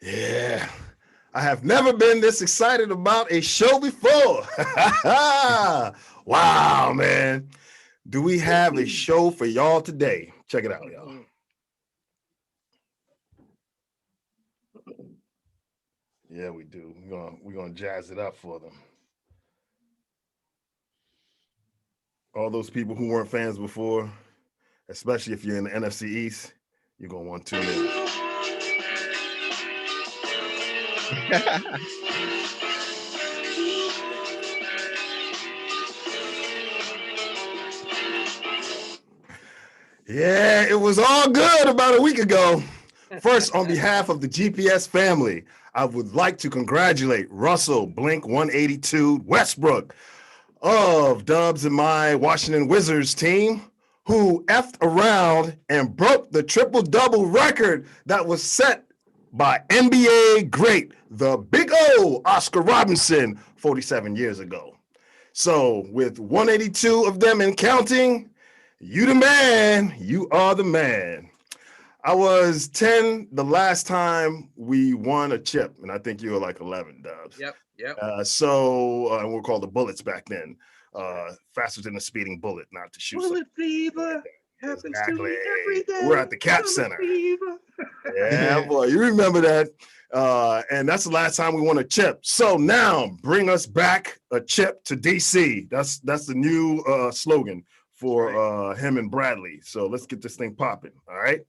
Yeah, I have never been this excited about a show before. Wow, man. Do we have a show for y'all today? Check it out, y'all. Yeah, we do. We're gonna jazz it up for them. All those people who weren't fans before, especially if you're in the NFC East, you're gonna want to tune in. Yeah, it was all good about a week ago. First, on behalf of the GPS family, I would like to congratulate Russell Blink 182 Westbrook of Dubz and my Washington Wizards team, who effed around and broke the triple-double record that was set by NBA great, the Big O, Oscar Robinson, 47 years ago. So with 182 of them and counting, you the man, you are the man. I was 10 the last time we won a chip, and I think you were like 11, Dubs. Yep. And we're called the Bullets back then. Faster than a speeding bullet, not to shoot. Bullet fever happens to me every day. We're at the Cap Center. Yeah, boy, you remember that. And that's the last time we won a chip. So now bring us back a chip to DC. That's the new slogan for him and Bradley. So let's get this thing popping. All right.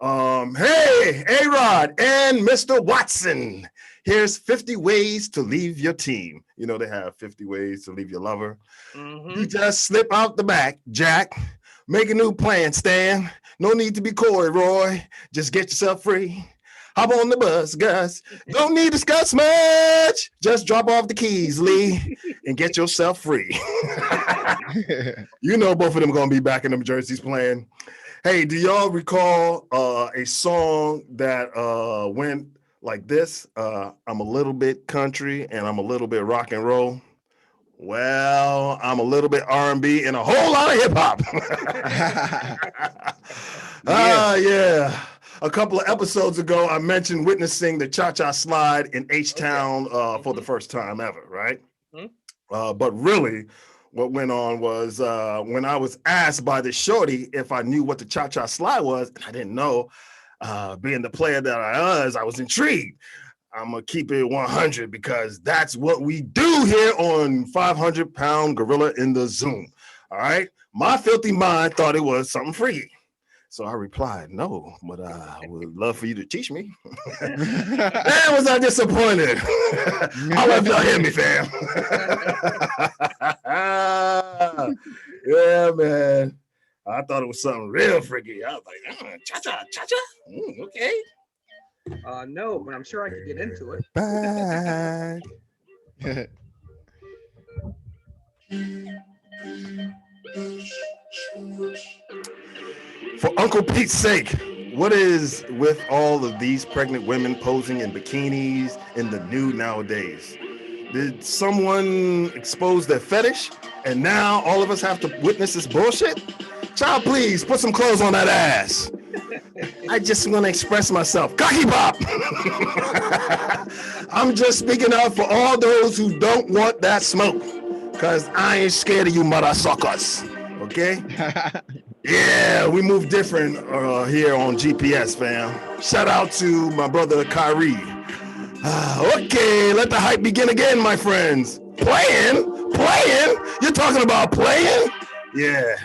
Hey, A-Rod and Mr. Watson. Here's 50 ways to leave your team. You know, they have 50 ways to leave your lover. Mm-hmm. You just slip out the back, Jack. Make a new plan, Stan. No need to be coy, Roy. Just get yourself free. Hop on the bus, Gus. Don't need to discuss much. Just drop off the keys, Lee, and get yourself free. You know both of them going to be back in them jerseys playing. Hey, do y'all recall a song that went like this? I'm a little bit country and I'm a little bit rock and roll. Well, I'm a little bit R&B and a whole lot of hip hop. Yeah. A couple of episodes ago, I mentioned witnessing the Cha-Cha Slide in H-Town for the first time ever, right? Mm-hmm. But really, what went on was when I was asked by the shorty if I knew what the Cha-Cha Slide was, and I didn't know, being the player that I was intrigued. I'm going to keep it 100 because that's what we do here on 500-Pound Gorilla in the Zoom, all right? My filthy mind thought it was something free. So I replied, no, but I would love for you to teach me. Man, was I disappointed. I'll let y'all hear me, fam. Yeah, man. I thought it was something real freaky. I was like, cha-cha, cha-cha. Okay. No, but I'm sure I could get into it. Back. For Uncle Pete's sake, what is with all of these pregnant women posing in bikinis in the nude nowadays? Did someone expose their fetish and now all of us have to witness this bullshit? Child, please put some clothes on that ass. I just want to express myself. Cocky pop. I'm just speaking up for all those who don't want that smoke, because I ain't scared of you mother suckers. Okay? Yeah, we move different here on GPS, fam. Shout out to my brother Kyrie. Okay, let the hype begin again, my friends. Playing? You're talking about playing? Yeah.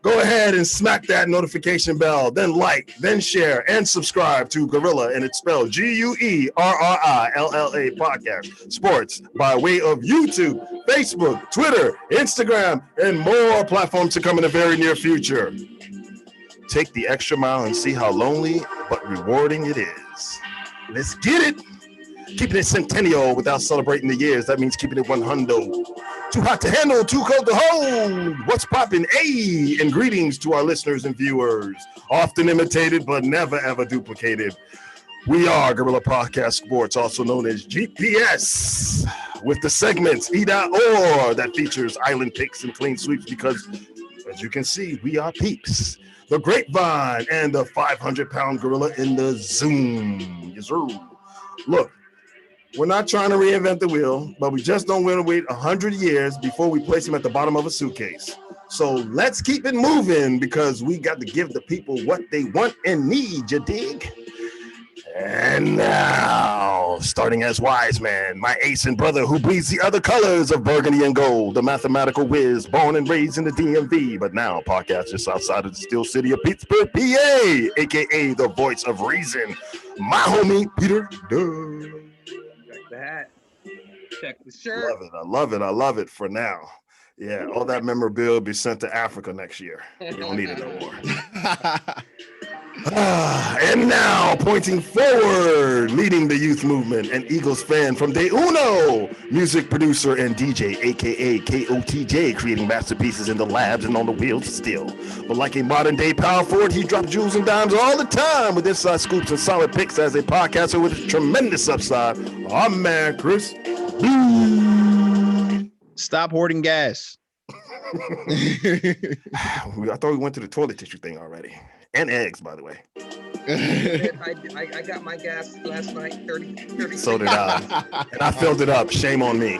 Go ahead and smack that notification bell, then like, then share, and subscribe to Gorilla, and it's spelled Guerrilla Podcast Sports by way of YouTube, Facebook, Twitter, Instagram, and more platforms to come in the very near future. Take the extra mile and see how lonely but rewarding it is. Let's get it. Keeping it centennial without celebrating the years. That means keeping it 100. Too hot to handle, too cold to hold. What's poppin'? Hey, and greetings to our listeners and viewers. Often imitated, but never ever duplicated. We are Gorilla Podcast Sports, also known as GPS, with the segments E.or that features island picks and clean sweeps because, as you can see, we are peeps. The Grapevine and the 500-Pound Gorilla in the Zoom. Yes, sir. Look, we're not trying to reinvent the wheel, but we just don't want to wait 100 years before we place him at the bottom of a suitcase. So let's keep it moving because we got to give the people what they want and need, you dig? And now, starting as Wise Man, my ace and brother who breathes the other colors of burgundy and gold, the mathematical whiz, born and raised in the DMV, but now podcast just outside of the steel city of Pittsburgh, PA, aka the voice of reason, my homie Peter Dubz. Check that. Check the shirt. I love it for now. Yeah, all that memorabilia will be sent to Africa next year. We don't need it no more. And now, pointing forward, leading the youth movement, an Eagles fan from Day Uno, music producer and DJ, aka KOTJ, creating masterpieces in the labs and on the wheels still. But like a modern day power forward, he drops jewels and dimes all the time with inside scoops and solid picks as a podcaster with a tremendous upside. Our man, Chris. Stop hoarding gas. I thought we went to the toilet tissue thing already. And eggs, by the way. I got my gas last night, 30. So did I. And I filled it up. Shame on me.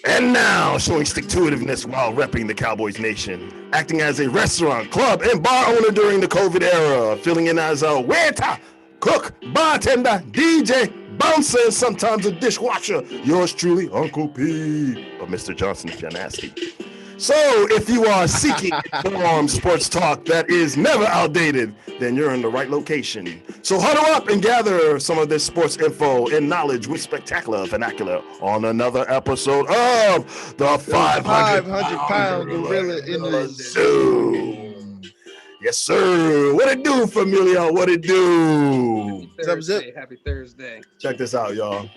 And now, showing stick-to-itiveness while repping the Cowboys Nation, acting as a restaurant, club, and bar owner during the COVID era, filling in as a waiter, cook, bartender, DJ, bouncer, and sometimes a dishwasher. Yours truly, Uncle P. But Mr. Johnson, if you're nasty. So if you are seeking informed sports talk that is never outdated, then you're in the right location. So huddle up and gather some of this sports info and knowledge with spectacular vernacular on another episode of the 500-pound gorilla in the zoo. Yes, sir. What it do, familia? What it do? Happy Thursday. Check this out, y'all.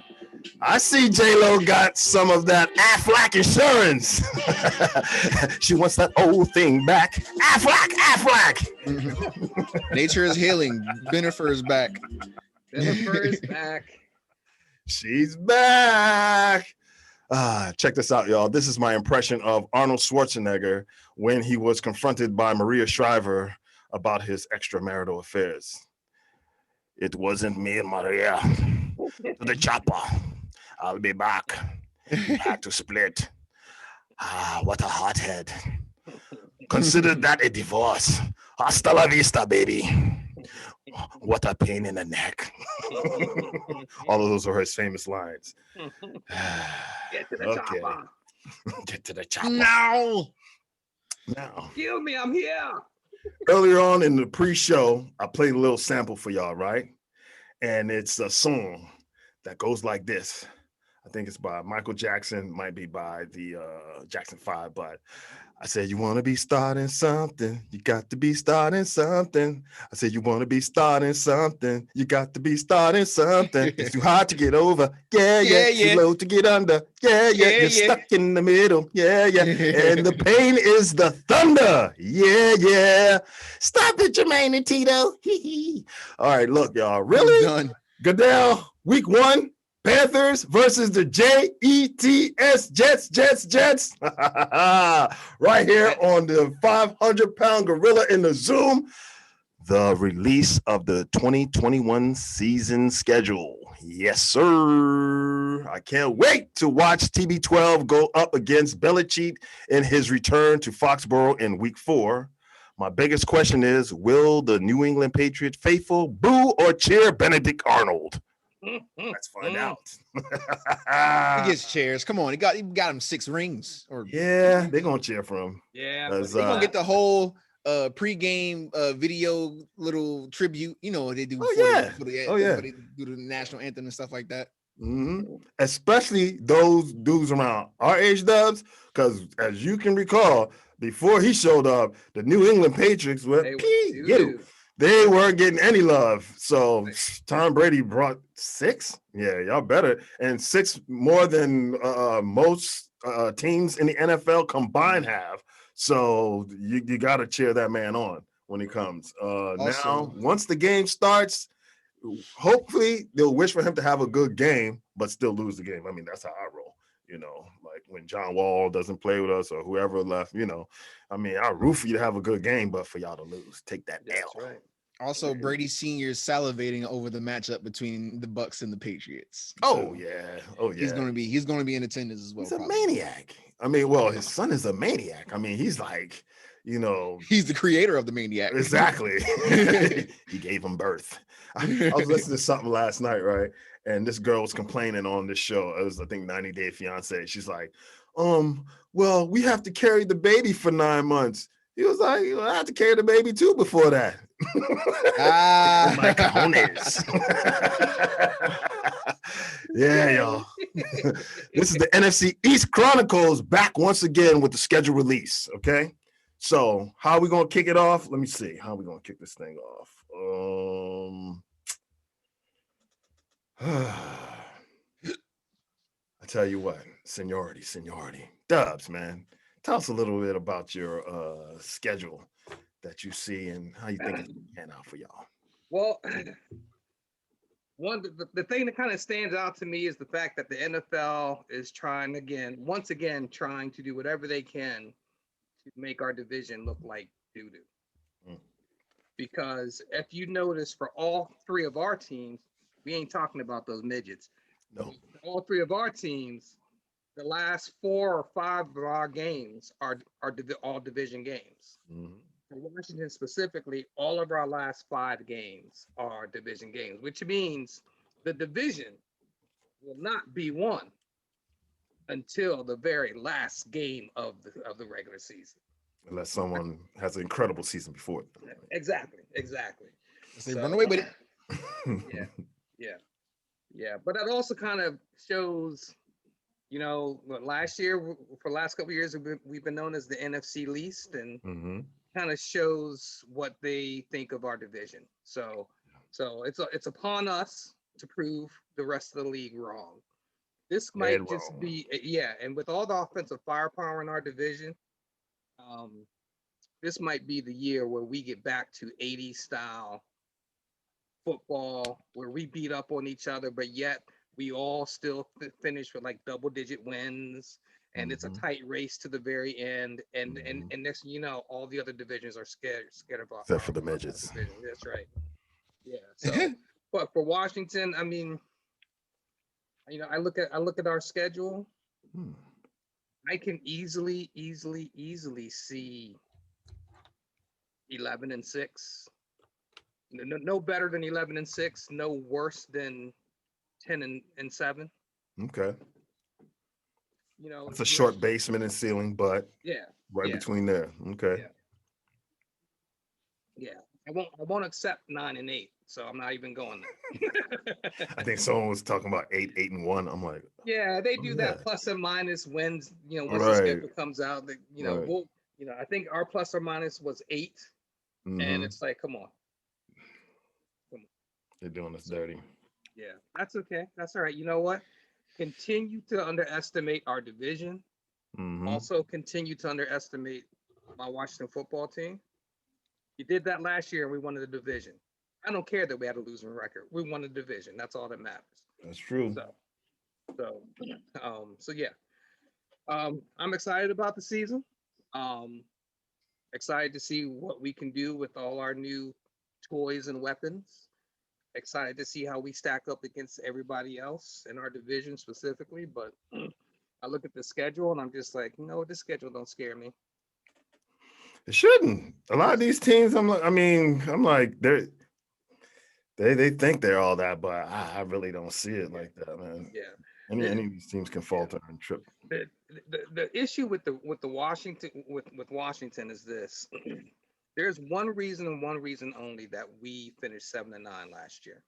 I see J-Lo got some of that Aflac insurance. She wants that old thing back. Aflac. Nature is healing. Jennifer is back. Jennifer is back. She's back. Check this out, y'all. This is my impression of Arnold Schwarzenegger when he was confronted by Maria Shriver about his extramarital affairs. It wasn't me and Maria. To the chopper. I'll be back. Had to split. What a hothead. Consider that a divorce. Hasta la vista, baby. What a pain in the neck. All of those are his famous lines. Get to the chopper. Get to the chopper. No. Kill me, I'm here. Earlier on in the pre-show, I played a little sample for y'all, right? And it's a song that goes like this. I think it's by Michael Jackson, might be by the Jackson 5, but I said, you want to be starting something, you got to be starting something. I said, you want to be starting something, you got to be starting something. It's too hard to get over, yeah. Too low to get under, yeah. You're stuck in the middle, yeah. And the pain is the thunder, yeah. Stop it, Jermaine and Tito. All right, look, y'all, really? Goodell, week 1. Panthers versus the Jets, Jets. Right here on the 500-pound gorilla in the Zoom. The release of the 2021 season schedule. Yes, sir. I can't wait to watch TB12 go up against Belichick in his return to Foxborough in week 4. My biggest question is, will the New England Patriot faithful boo or cheer Benedict Arnold? Let's find out. He gets chairs. Come on, he got him 6 rings. Yeah, they're gonna cheer for him. Yeah, they're gonna get the whole pre-game video little tribute. You know what they do? They do the national anthem and stuff like that. Mm-hmm. Especially those dudes around our age, Dubz, because as you can recall, before he showed up, the New England Patriots were they weren't getting any love. So Tom Brady brought 6. Yeah, y'all better. And 6 more than most teams in the NFL combined have. So you got to cheer that man on when he comes. Now, once the game starts, hopefully they'll wish for him to have a good game, but still lose the game. I mean, that's how I roll. You know, like when John Wall doesn't play with us or whoever left, you know, I mean, I root for you to have a good game, but for y'all to lose, take that L. Right. Also, Brady Sr. is salivating over the matchup between the Bucks and the Patriots. Oh yeah. He's gonna be in attendance as well. He's a maniac. I mean, well, his son is a maniac. I mean, he's like, he's the creator of the maniac. Exactly. He gave him birth. I was listening to something last night, right? And this girl was complaining on this show. It was, I think, 90 Day Fiance. She's like, well, we have to carry the baby for 9 months. He was like, I had to carry the baby too before that. My cojones. Yeah, y'all. This is the NFC East Chronicles back once again with the schedule release. Okay. So how are we gonna kick it off? Let me see. How are we gonna kick this thing off? I tell you what, seniority. Dubz, man. Tell us a little bit about your schedule that you see and how you think it's going to pan out for y'all. Well, the thing that kind of stands out to me is the fact that the NFL is once again trying to do whatever they can to make our division look like doo-doo. Because if you notice, for all three of our teams, we ain't talking about those midgets. No. All three of our teams, the last 4 or 5 of our games are all division games. For Washington specifically, all of our last 5 games are division games, which means the division will not be won until the very last game of the regular season. Unless someone has an incredible season before it. Exactly. They run away with it. Yeah. But that also kind of shows, last year, for the last couple of years, we've been known as the NFC least, and kind of shows what they think of our division. So it's upon us to prove the rest of the league wrong. This might just be, and with all the offensive firepower in our division, this might be the year where we get back to 80s style football, where we beat up on each other, but yet we all still finish with like double-digit wins, and it's a tight race to the very end. And next, all the other divisions are scared of us. Except for the midgets. That's right. Yeah. So, but for Washington, I mean, I look at our schedule. I can easily see 11-6. No better than 11-6. No worse than 10-7. Okay. It's a short basement and ceiling, but between there. Okay. Yeah. I won't accept 9-8, so I'm not even going there. I think someone was talking about 8-1. I'm like, yeah, they do that plus and minus wins. Once the schedule comes out, I think our plus or minus was 8, and it's like, come on. They're doing us dirty. Yeah, that's okay. That's all right. You know what? Continue to underestimate our division. Also, continue to underestimate my Washington football team. You did that last year, and we won the division. I don't care that we had a losing record. We won the division. That's all that matters. That's true. So yeah. I'm excited about the season. Excited to see what we can do with all our new toys and weapons. Excited to see how we stack up against everybody else in our division specifically. But I look at the schedule and I'm just like, this schedule don't scare me. It shouldn't. A lot of these teams, I'm like, they think they're all that, but I really don't see it like that, man. Yeah. Any of these teams can falter and trip. The issue with Washington is this. There's one reason and one reason only that we finished 7-9 last year,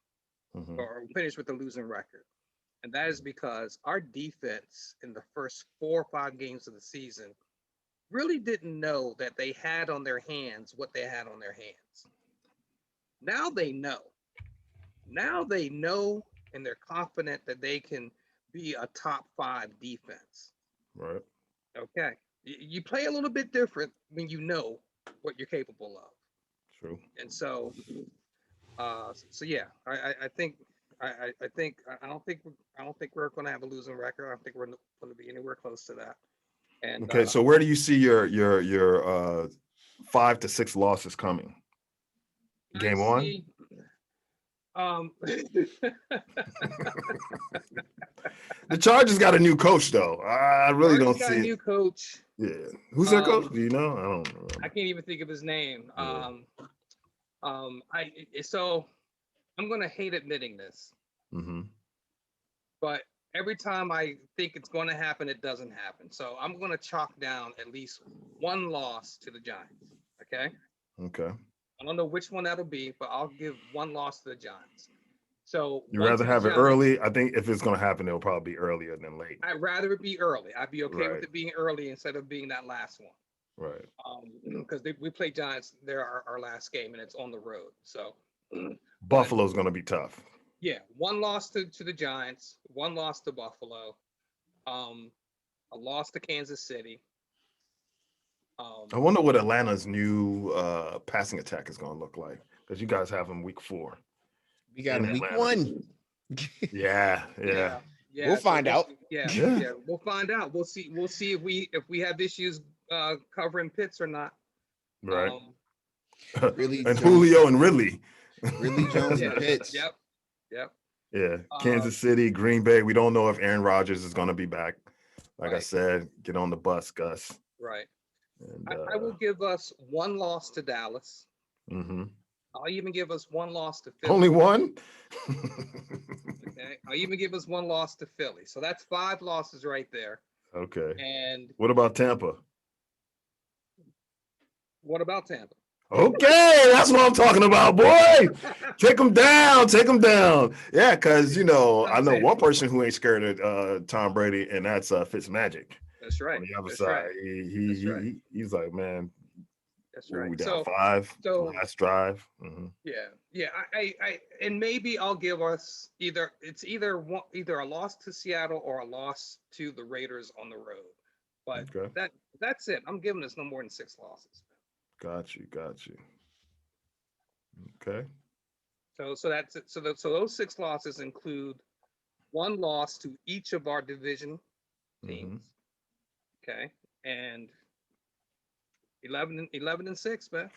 or finished with a losing record. And that is because our defense in the first 4 or 5 games of the season really didn't know that they had on their hands what they had on their hands. Now they know. And they're confident that they can be a top 5 defense. Right. Okay. You play a little bit different when you know what you're capable of. True. And so yeah, I don't think we're going to have a losing record. I don't think we're going to be anywhere close to that. And okay, so where do you see your 5 to 6 losses coming? Game on. The Chargers got a new coach, though. I really don't see a new coach. Yeah, who's their coach? Do you know? I don't know. I can't even think of his name. Yeah. So I'm gonna hate admitting this, but every time I think it's going to happen, it doesn't happen. So I'm going to chalk down at least one loss to the Giants. Okay. Okay. I don't know which one that'll be, but I'll give one loss to the Giants. So you rather have it early? I think if it's going to happen, it'll probably be earlier than late. I'd rather it be early. I'd be okay with it being early instead of being that last one. Right. Because we play Giants. They're our last game, and it's on the road. So Buffalo's going to be tough. Yeah, one loss to the Giants, one loss to Buffalo, a loss to Kansas City. I wonder what Atlanta's new passing attack is going to look like, because you guys have them week 4. We got them week 1. Yeah. We'll find out. Yeah, we'll find out. We'll see if we have issues covering Pitts or not. Right. Really, and Julio and Ridley. Ridley Jones and Pitts. Yep. Yeah, Kansas City, Green Bay. We don't know if Aaron Rodgers is going to be back. Like I said, get on the bus, Gus. Right. And, I will give us one loss to Dallas. I'll even give us one loss to Philly. Only one? Okay. I'll even give us one loss to Philly. So that's 5 losses right there. Okay. And what about Tampa? Okay, that's what I'm talking about, boy. Take them down. Yeah, because, I know one person who ain't scared of Tom Brady, and that's Fitzmagic. That's right. On the other side, right. He's like, man. That's right. We down 5. So last drive. Yeah. I and maybe I'll give us either a loss to Seattle or a loss to the Raiders on the road. But that's it. I'm giving us no more than 6 losses. Got you. Okay. So that's it. So those 6 losses include one loss to each of our division teams. Okay, and 11 and 6, man.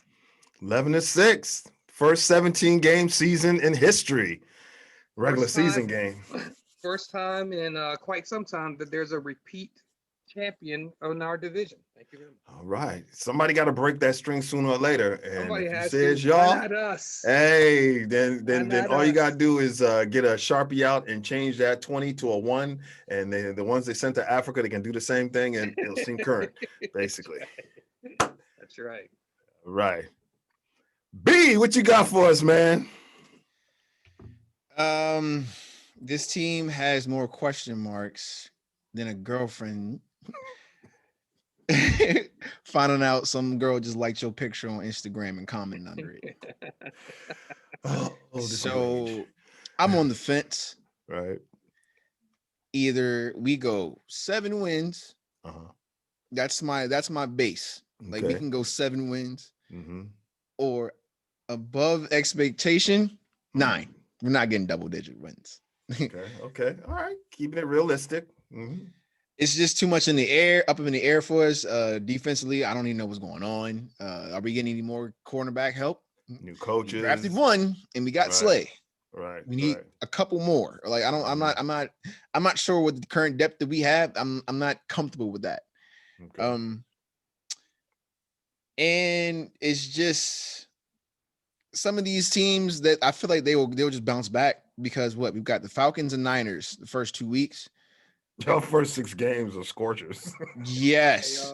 11-6. First 17 game season in history. Regular season game. First time in quite some time that there's a repeat champion in our division. Thank you very much. All right. Somebody got to break that string sooner or later. And somebody if you says y'all, not us. Hey, then all you gotta do is get a Sharpie out and change that 20 to a 1. And then the ones they sent to Africa, they can do the same thing and it'll seem current, basically. That's right. Right. B, what you got for us, man? This team has more question marks than a girlfriend finding out some girl just liked your picture on Instagram and commenting under it. So I'm on the fence. Right. Either we go 7 wins. That's my base. Like we can go 7 wins, or above expectation 9. We're not getting double-digit wins. Okay. All right. Keeping it realistic. It's just too much in the air, up in the air for us. Defensively, I don't even know what's going on. Are we getting any more cornerback help? New coaches. We drafted 1, and we got Slay. Right. We need a couple more. Like I'm not sure what the current depth that we have. I'm not comfortable with that. And it's just some of these teams that I feel like they'll just bounce back, because we've got the Falcons and Niners the first 2 weeks. Your first 6 games are scorchers. Yes.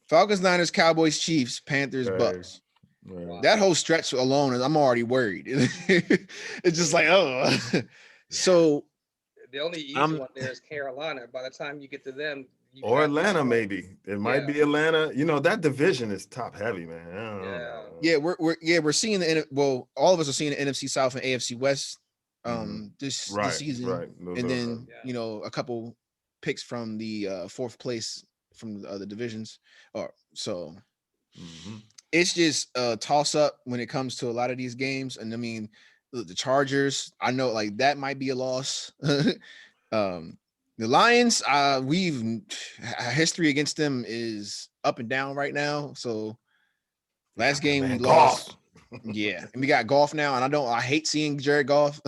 Falcons, Niners, Cowboys, Chiefs, Panthers, Bucks. Wow. That whole stretch alone, I'm already worried. It's just like, So the only easy one there is Carolina. By the time you get to them, or Atlanta, maybe it might be Atlanta. That division is top heavy, man. We're seeing all of us are seeing the NFC South and AFC West this season, and then a couple picks from the 4th place from the other divisions, it's just a toss up when it comes to a lot of these games. And I mean, the Chargers, I know like that might be a loss. The Lions, history against them is up and down right now. So last game we lost. Yeah, and we got Goff now, and I hate seeing Jared Goff.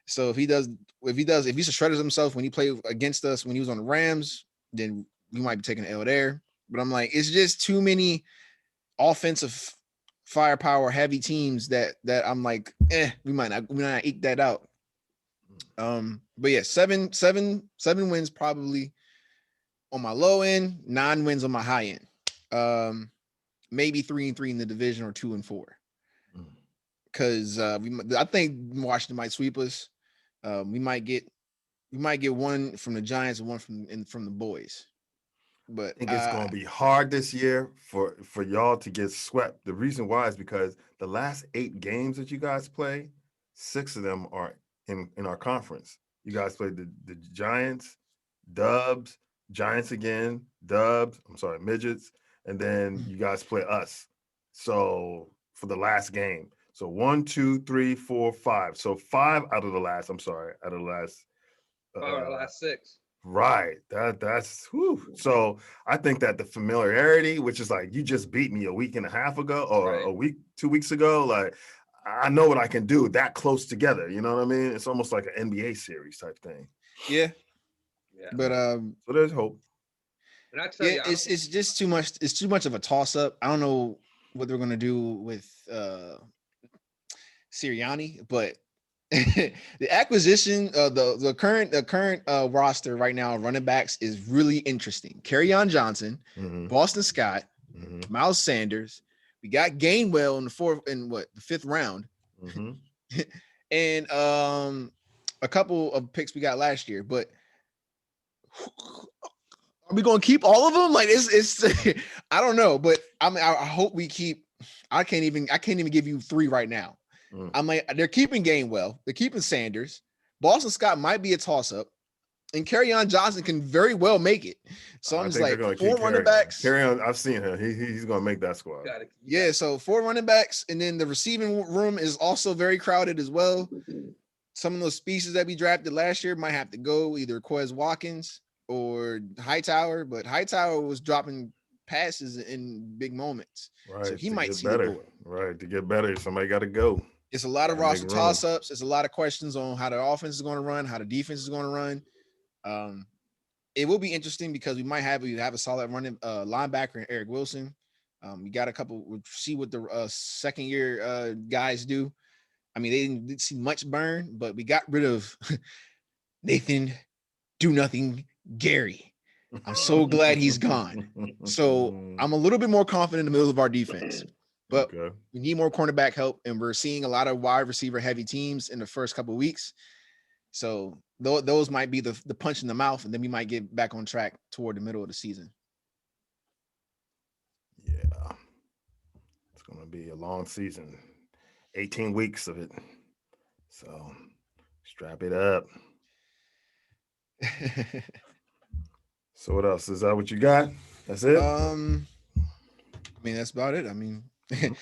So if he shredders himself when he played against us when he was on the Rams, then we might be taking an L there. But I'm like, it's just too many offensive firepower heavy teams that I'm like, we might not eke that out. But yeah, seven wins probably on my low end, 9 wins on my high end. Maybe 3-3 in the division or 2-4. Because I think Washington might sweep us. We might get one from the Giants and one from the boys. But I think it's going to be hard this year for y'all to get swept. The reason why is because the last 8 games that you guys play, 6 of them are in our conference. You guys played the Giants, Dubz, Giants again, Dubz, Midgets, and then you guys play us. So for the last game. So 1, 2, 3, 4, 5. So 5 out of the last 6. Right. That's whew. So I think that the familiarity, which is like you just beat me a week and a half ago or a week, 2 weeks ago, like I know what I can do that close together. You know what I mean? It's almost like an NBA series type thing. Yeah. But so there's hope. And I tell you, it's just too much. It's too much of a toss up. I don't know what they're gonna do with Sirianni, but the acquisition of the current roster right now, running backs, is really interesting. Kerryon Johnson, Boston Scott, Miles Sanders. We got Gainwell in the 5th round, and a couple of picks we got last year. But are we going to keep all of them? Like it's I don't know, but I hope we keep. I can't even give you 3 right now. I'm like, they're keeping Gainwell, they're keeping Sanders. Boston Scott might be a toss-up, and Kerryon Johnson can very well make it. So I'm just like 4 running backs. Kerryon, I've seen him. He's gonna make that squad. Yeah, so 4 running backs, and then the receiving room is also very crowded as well. Some of those pieces that we drafted last year might have to go, either Quez Watkins or Hightower, but Hightower was dropping passes in big moments. Right. So he might see better. the door. Right. To get better, somebody got to go. It's a lot of roster toss-ups. It's a lot of questions on how the offense is going to run, how the defense is going to run. It will be interesting because we have a solid running linebacker in Eric Wilson. We got a couple. We'll see what the second-year guys do. I mean, they didn't see much burn, but we got rid of Nathan Do-Nothing Gary. I'm so glad he's gone. So I'm a little bit more confident in the middle of our defense. But we need more cornerback help, and we're seeing a lot of wide receiver heavy teams in the first couple of weeks. So those might be the punch in the mouth, and then we might get back on track toward the middle of the season. Yeah. It's going to be a long season, 18 weeks of it. So strap it up. So what else? Is that what you got? That's it? I mean, that's about it. I mean,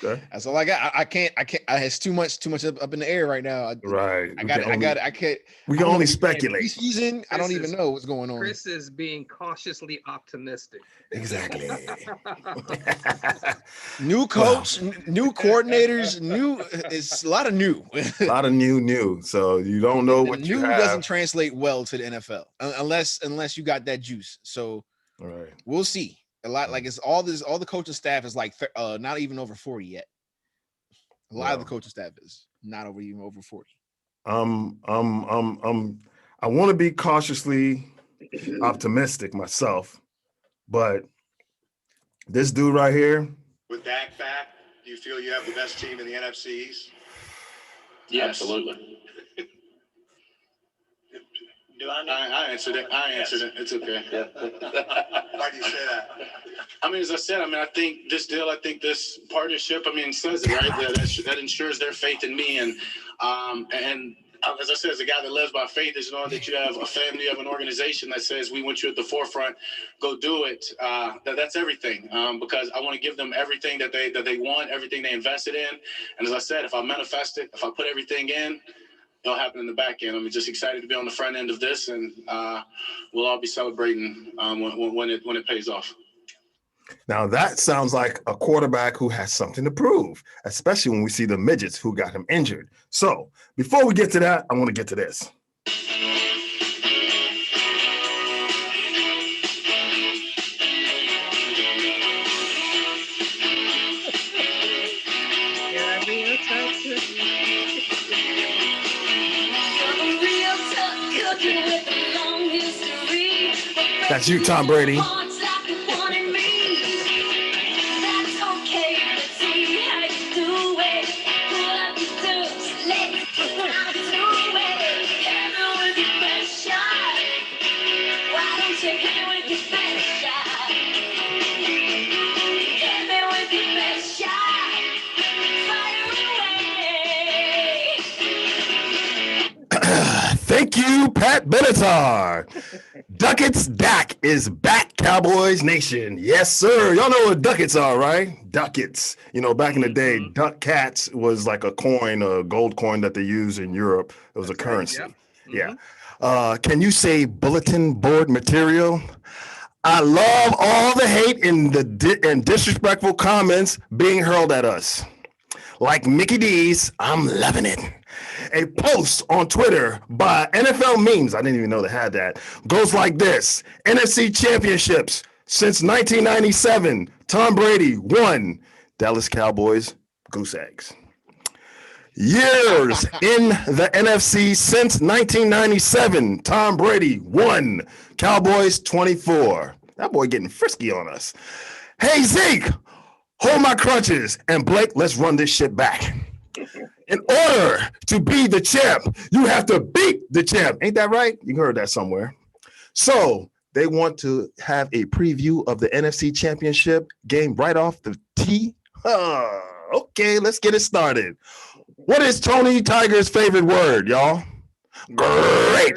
that's all I got. I can't. It's too much up in the air right now. I can't. We can only speculate. Preseason, I don't even know what's going on. Chris is being cautiously optimistic. Exactly. New coach, new coordinators, it's a lot of new. A lot of new. So you don't know what you have. New doesn't translate well to the NFL unless you got that juice. So we'll see. A lot like it's all the coaching staff is like not even over 40 yet. A lot of the coaching staff is not even over 40. I want to be cautiously optimistic myself, but this dude right here. With Dak back, do you feel you have the best team in the NFC East? Yes. Absolutely. I answered it. It's okay. Why do you say that? I mean, as I said, I think this partnership, says it, right? That ensures their faith in me. And as I said, as a guy that lives by faith, is knowing that you have a family, you have an organization that says, we want you at the forefront, go do it. That's everything. Because I want to give them everything that they want, everything they invested in. And as I said, if I manifest it, if I put everything in, it'll happen in the back end. I'm just excited to be on the front end of this, and we'll all be celebrating when it pays off. Now that sounds like a quarterback who has something to prove, especially when we see the midgets who got him injured. So before we get to that, I want to get to this. That's you, Tom Brady. Thank you, Pat Benatar. Ducats Dak is back, Cowboys Nation. Yes, sir. Y'all know what Ducats are, right? Ducats. You know, back in the day, Duck Cats was like a coin, a gold coin that they use in Europe. It was a currency. Right, yeah. Can you say bulletin board material? I love all the hate and disrespectful comments being hurled at us. Like Mickey D's, I'm loving it. A post on Twitter by NFL Memes, I didn't even know they had that, goes like this. NFC Championships since 1997, Tom Brady won. Dallas Cowboys, goose eggs. Years in the NFC since 1997, Tom Brady won. Cowboys 24. That boy getting frisky on us. Hey, Zeke, hold my crutches. And Blake, let's run this shit back. In order to be the champ, you have to beat the champ. Ain't that right? You heard that somewhere. So they want to have a preview of the NFC Championship game right off the tee. Okay, let's get it started. What is Tony Tiger's favorite word, y'all? Great.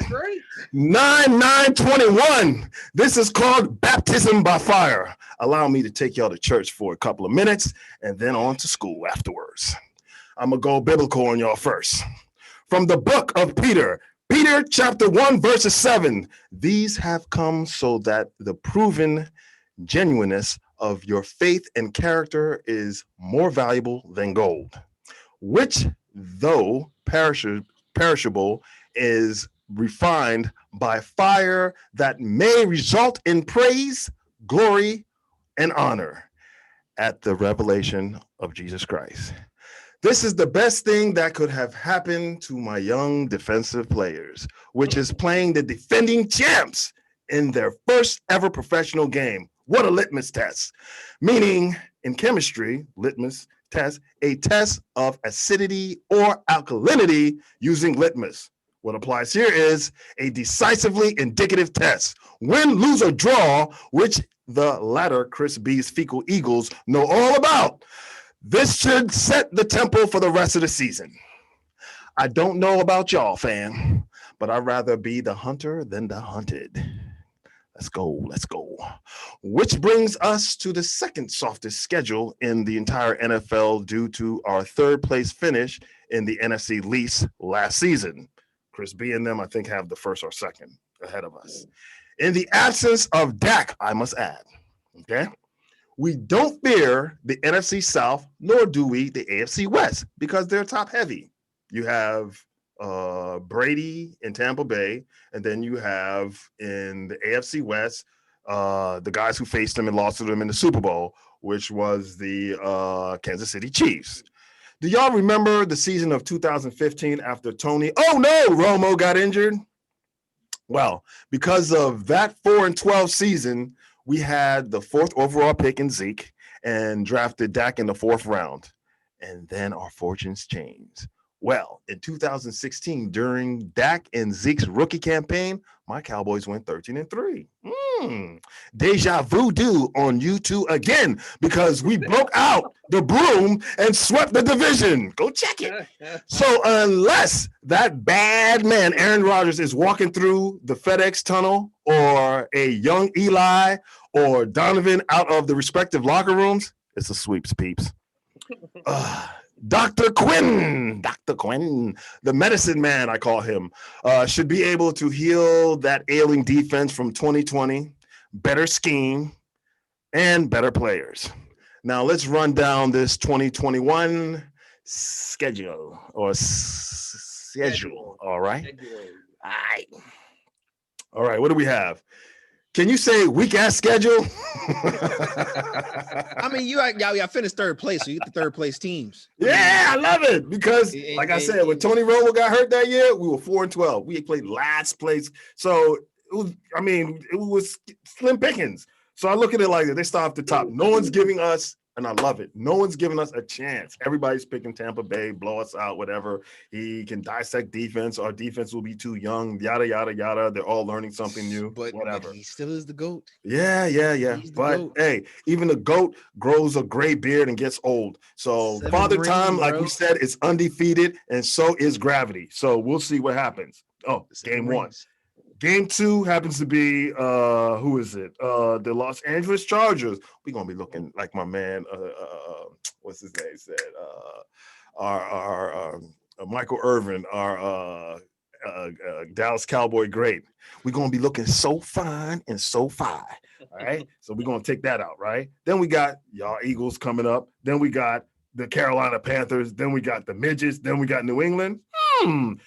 9/9/21. This is called baptism by fire. Allow me to take y'all to church for a couple of minutes and then on to school afterwards. I'm going to go biblical on y'all first. From the book of Peter, Peter chapter 1, verses 7. These have come so that the proven genuineness of your faith and character is more valuable than gold, which, though perishable, is refined by fire, that may result in praise, glory, and honor at the revelation of Jesus Christ. This is the best thing that could have happened to my young defensive players, which is playing the defending champs in their first ever professional game. What a litmus test. Meaning, in chemistry, litmus test, a test of acidity or alkalinity using litmus. What applies here is a decisively indicative test. Win, lose, or draw, which the latter Chris B's Fecal Eagles know all about. This should set the tempo for the rest of the season. I don't know about y'all, fam, but I'd rather be the hunter than the hunted. Let's go. Which brings us to the second softest schedule in the entire NFL due to our third place finish in the NFC East last season. Chris B and them, I think, have the first or second ahead of us. In the absence of Dak, I must add, okay? We don't fear the NFC South, nor do we the AFC West, because they're top heavy. You have Brady in Tampa Bay, and then you have in the AFC West, the guys who faced them and lost to them in the Super Bowl, which was the Kansas City Chiefs. Do y'all remember the season of 2015 after Romo got injured? Well, because of that 4-12 season, we had the 4th overall pick in Zeke and drafted Dak in the 4th round. And then our fortunes changed. Well, in 2016, during Dak and Zeke's rookie campaign, my Cowboys went 13-3. Deja voodoo on YouTube again, because we broke out the broom and swept the division. Go check it. So unless that bad man, Aaron Rodgers, is walking through the FedEx tunnel, or a young Eli or Donovan out of the respective locker rooms, it's a sweeps, peeps. Dr. Quinn, the medicine man, I call him, should be able to heal that ailing defense from 2020, better scheme, and better players. Now let's run down this 2021 schedule. All right. All right. What do we have? Can you say weak ass schedule? I mean, y'all finished third place, so you get the third place teams. Yeah, I love it because, like I said, when Tony Romo got hurt that year, we were 4-12. We played last place, so it was slim pickings. So I look at it like that. They start off the top. No one's giving us. And I love it. No one's giving us a chance. Everybody's picking Tampa Bay, blow us out, whatever. He can dissect defense. Our defense will be too young, yada, yada, yada. They're all learning something new, whatever. But he still is the GOAT. Yeah. But, hey, even the GOAT grows a gray beard and gets old. So Father Time, like we said, is undefeated, and so is gravity. So we'll see what happens. Oh, game one. Game two happens to be who is it? The Los Angeles Chargers. We're gonna be looking like my man. What's his name said? Our Michael Irvin, our Dallas Cowboy great. We're gonna be looking so fine and so fine. All right. So we're gonna take that out, right? Then we got y'all Eagles coming up. Then we got the Carolina Panthers. Then we got the Midgets. Then we got New England.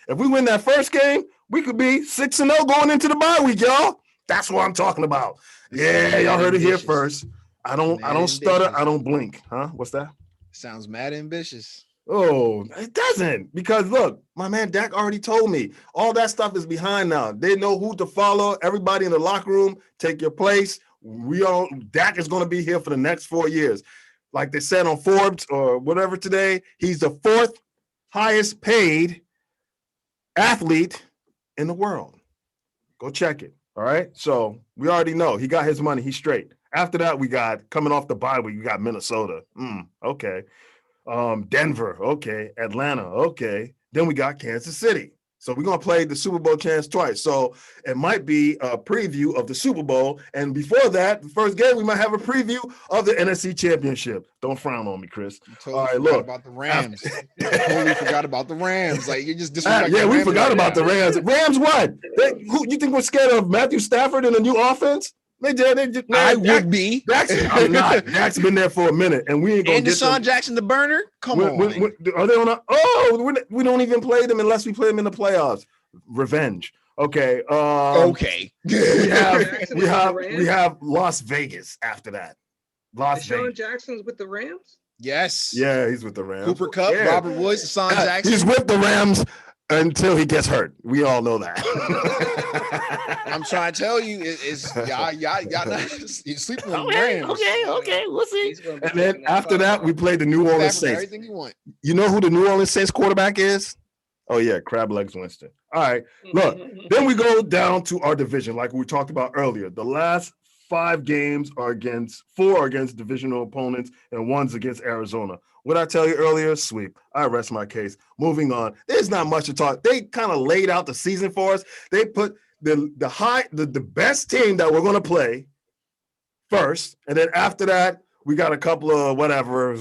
If we win that first game, we could be 6-0 going into the bye week, y'all. That's what I'm talking about. Yeah, y'all heard it here first. I don't stutter. I don't blink. Huh? What's that? Sounds mad ambitious. Oh, it doesn't. Because look, my man Dak already told me all that stuff is behind now. They know who to follow. Everybody in the locker room, take your place. Dak is going to be here for the next 4 years. Like they said on Forbes or whatever today, he's the 4th highest paid athlete in the world. Go check it. All right. So we already know he got his money. He's straight. After that, we got coming off the bye week. We got Minnesota. Okay. Denver. Okay. Atlanta. Okay. Then we got Kansas City. So we're going to play the Super Bowl chance twice. So it might be a preview of the Super Bowl. And before that, the first game, we might have a preview of the NFC Championship. Don't frown on me, Chris. All right, look. About the Rams. Totally forgot about the Rams. Like, you just disrespecting we forgot about the Rams. Rams what? Who you think we're scared of? Matthew Stafford in a new offense? I would be. I'm not. Dak's been there for a minute, and we ain't gonna get Deshaun Jackson, the burner. Come on. Are they on? We don't even play them unless we play them in the playoffs. Revenge. Okay. Okay. We have Las Vegas after that. Deshaun Jackson's with the Rams. Yes. Yeah, he's with the Rams. Cooper Kupp, Robert Woods, Deshaun Jackson. He's with the Rams until he gets hurt. We all know that. I'm trying to tell you, it's y'all you're sleeping on the Rams. Okay, we'll see. And then after that, we played the New Orleans Saints. Everything you want. You know who the New Orleans Saints quarterback is? Oh yeah, Crab Legs Winston. All right, look. Then we go down to our division, like we talked about earlier. The last 5 games are four against divisional opponents, and 1's against Arizona. What I tell you earlier, sweep. I rest my case. Moving on. There's not much to talk. They kind of laid out the season for us. They put the best team that we're going to play first, and then after that, we got a couple of whatever.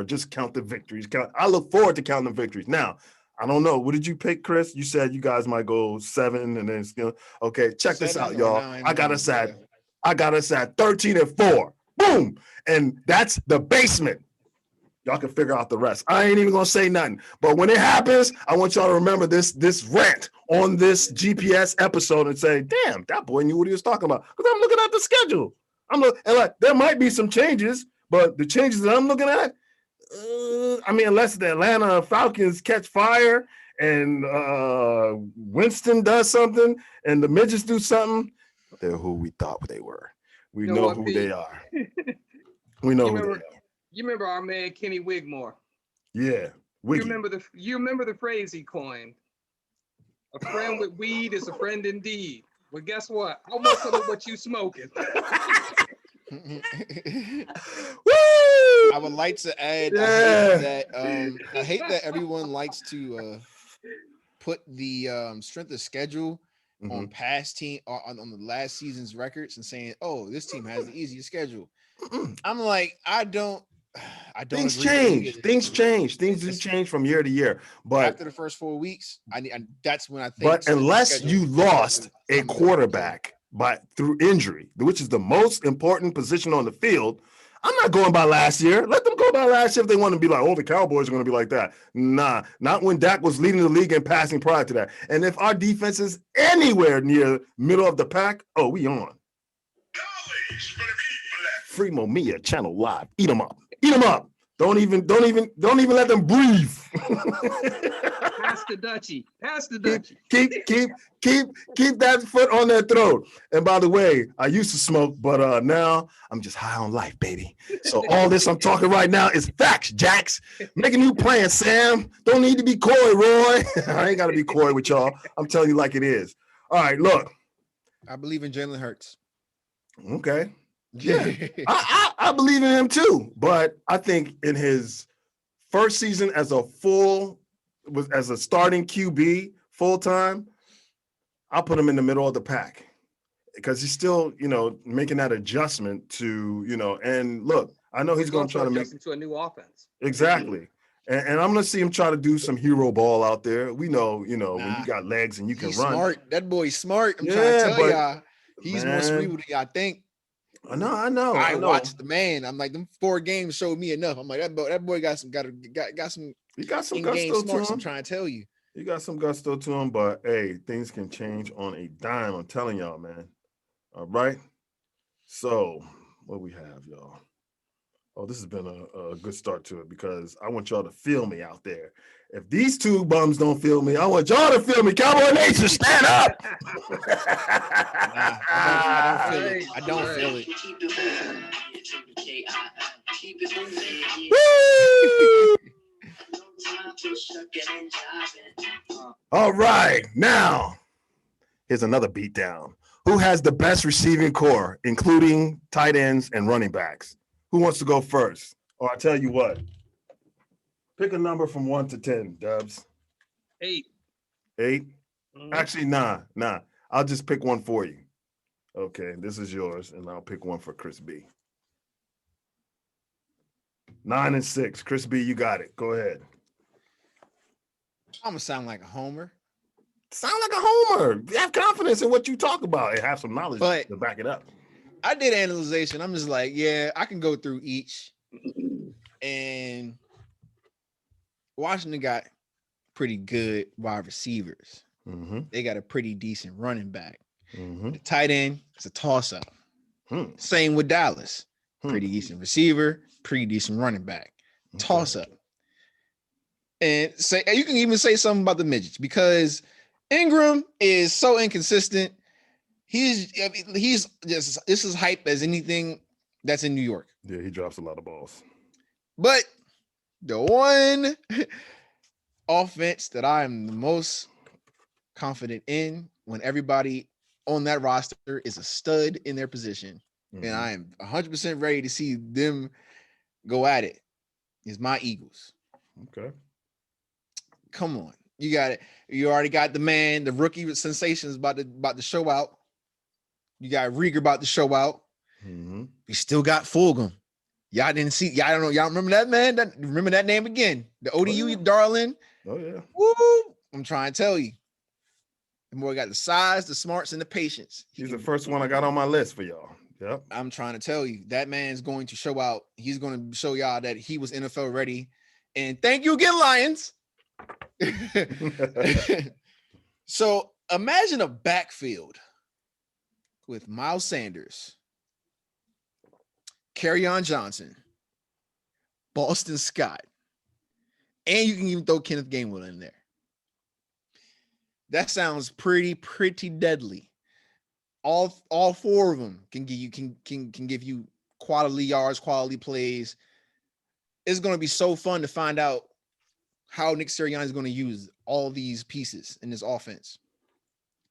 Just count the victories. I look forward to counting the victories. Now, I don't know. What did you pick, Chris? You said you guys might go 7, and then okay. Check this out, y'all. I got us at 13-4. Boom, and that's the basement. Y'all can figure out the rest. I ain't even gonna say nothing. But when it happens, I want y'all to remember this rant on this GPS episode and say, "Damn, that boy knew what he was talking about." Because I'm looking at the schedule. And like there might be some changes, but the changes that I'm looking at, unless the Atlanta Falcons catch fire and Winston does something and the Midgets do something, they're who we thought they were. We know who they are. We know who they are. You remember our man Kenny Wigmore? Yeah. You remember the phrase he coined? A friend with weed is a friend indeed. Well, guess what? I want to know what you smoking. Woo! I would like to add, I hate that everyone likes to put the strength of schedule on past team on the last season's records and saying, "Oh, this team has the easiest schedule." I'm like, I don't. Things change. Things do change from year to year. But after the first 4 weeks, that's when I think. But unless you lost a quarterback through injury, which is the most important position on the field. I'm not going by last year. Let them go by last year if they want to be like, oh, the Cowboys are going to be like that. Nah, not when Dak was leading the league in passing prior to that. And if our defense is anywhere near middle of the pack, oh, we on. Free Momia channel live. Eat them up. Eat them up. Don't even let them breathe. Pass the Dutchie. Pass the Dutchie. Keep that foot on their throat. And by the way, I used to smoke, but now I'm just high on life, baby. So all this I'm talking right now is facts, Jax. Make a new plan, Sam. Don't need to be coy, Roy. I ain't got to be coy with y'all. I'm telling you like it is. All right, look. I believe in Jalen Hurts. Okay. Yeah, I believe in him too, but I think in his first season as a starting QB full time, I'll put him in the middle of the pack because he's still, making that adjustment to, and look, I know he's going to try to make into a new offense. Exactly. And I'm going to see him try to do some hero ball out there. We know, when you got legs and you can run. Smart. That boy's smart. I'm trying to tell y'all, he's more cerebral than y'all think. I know. I watched the man. I'm like, them 4 games showed me enough. I'm like, that boy got some He got some in-game gusto smarts. to him. I'm trying to tell you. He got some gusto to him, but hey, things can change on a dime. I'm telling y'all, man. All right. So what we have, y'all? Oh, this has been a good start to it because I want y'all to feel me out there. If these two bums don't feel me, I want y'all to feel me. Cowboy Nation, stand up. I don't feel it. Woo! All right, now here's another beatdown. Who has the best receiving core, including tight ends and running backs? Who wants to go first? Or I tell you what, pick a number from 1 to 10, Dubz. 8. 8? Mm-hmm. Actually, nah. I'll just pick one for you. Okay, this is yours, and I'll pick one for Chris B. 9 and 6. Chris B, you got it. Go ahead. I'm gonna sound like a homer. Sound like a homer. Have confidence in what you talk about and have some knowledge to back it up. I did analyzation. I'm just like, yeah, I can go through each. And Washington got pretty good wide receivers. Mm-hmm. They got a pretty decent running back. Mm-hmm. The tight end is a toss-up. Same with Dallas. Pretty decent receiver, pretty decent running back. Toss-up. And you can even say something about the midgets because Ingram is so inconsistent. He's just as hype as anything that's in New York. Yeah, he drops a lot of balls. But the one offense that I am the most confident in when everybody on that roster is a stud in their position, and I am 100% ready to see them go at it, is my Eagles. Okay. Come on. You got it. You already got the man, the rookie sensations about to show out. You got Rieger about to show out. Mm-hmm. We still got Fulgham. Y'all didn't see. Y'all don't know. Y'all remember that man? Remember that name again? The ODU darling. Oh yeah. Woo! I'm trying to tell you. The boy got the size, the smarts, and the patience. He's the first one I got on my list for y'all. Yep. I'm trying to tell you, that man's going to show out. He's going to show y'all that he was NFL ready. And thank you again, Lions. So imagine a backfield with Miles Sanders, Kerryon Johnson, Boston Scott, and you can even throw Kenneth Gainwell in there. That sounds pretty deadly. All 4 of them can give you quality yards, quality plays. It's going to be so fun to find out how Nick Sirianni is going to use all these pieces in this offense.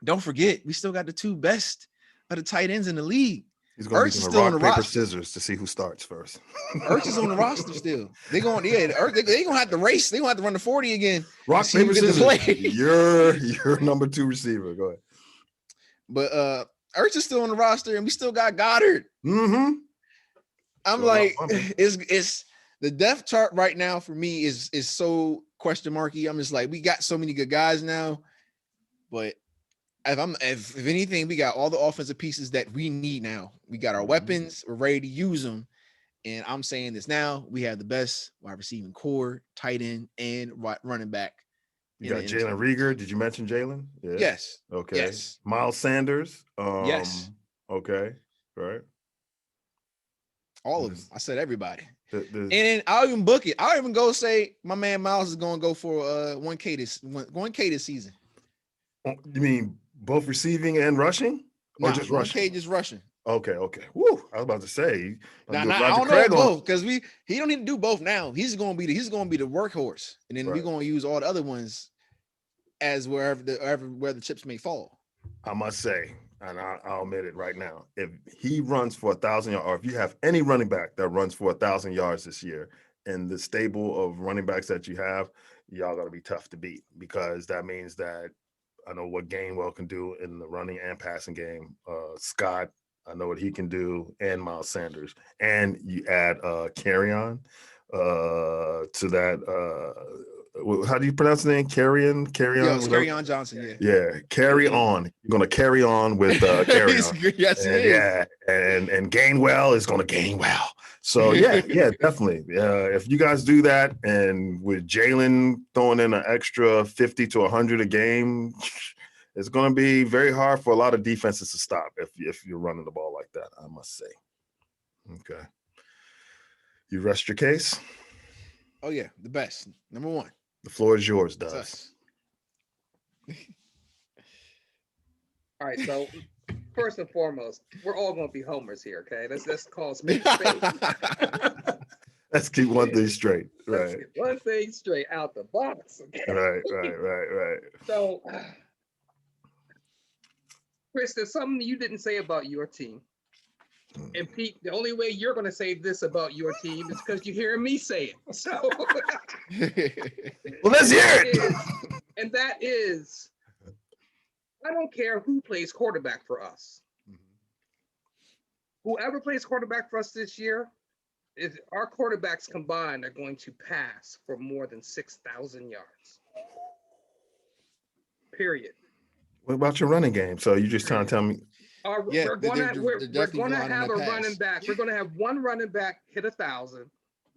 Don't forget, we still got the 2 best of the tight ends in the league. He's going to be still rock, paper, scissors to see who starts first. Ertz is on the roster still. They're going to have to race. They're going to have to run the 40 again. Rock, paper, scissors. You're number 2 receiver. Go ahead. But Ertz is still on the roster, and we still got Goddard. Mm-hmm. I'm so like, it's the depth chart right now for me is so question marky. I'm just like, we got so many good guys now, but if anything, we got all the offensive pieces that we need now. We got our weapons. We're ready to use them. And I'm saying this now. We have the best wide receiving core, tight end, and running back. You got Jalen Reagor. Did you mention Jalen? Yeah. Yes. Okay. Yes. Miles Sanders. Yes. Okay. Right. All of them. I said everybody. And I'll even book it. I'll even go say my man Miles is going to go for 1K this season. You mean both receiving and rushing, or just rushing? 1K just rushing. Okay. Woo! I was about to say. I don't know both because he don't need to do both now. He's going to be the workhorse, and then we're going to use all the other ones as where the chips may fall. I must say, and I'll admit it right now, if he runs for 1,000 yards, or if you have any running back that runs for 1,000 yards this year, in the stable of running backs that you have, y'all got to be tough to beat, because that means that I know what Gainwell can do in the running and passing game. Scott, I know what he can do, and Miles Sanders. And you add Carry-On to that. How do you pronounce the name? Carry-On? Carry-On Johnson, yeah. Carry on. You're going to carry on with Carry-On. Yes, he is. Yeah, and Gainwell is going to gain well. So, yeah, definitely. If you guys do that, and with Jalen throwing in an extra 50 to 100 a game, it's going to be very hard for a lot of defenses to stop if you're running the ball like that, I must say. Okay. You rest your case? Oh, yeah, the best. Number one. The floor is yours, Dubz. All right, so first and foremost, we're all going to be homers here, okay? Let's call spade a spade. Let's keep one thing straight. Let's get one thing straight out the box. Okay? Right. So, Chris, there's something you didn't say about your team. And Pete, the only way you're going to say this about your team is because you're hearing me say it. So, well, let's hear it. And that is, I don't care who plays quarterback for us. Whoever plays quarterback for us this year, our quarterbacks combined are going to pass for more than 6,000 yards. Period. What about your running game? So you're just trying to tell me? We're going to have a running back. We're going to have one running back hit 1,000. We're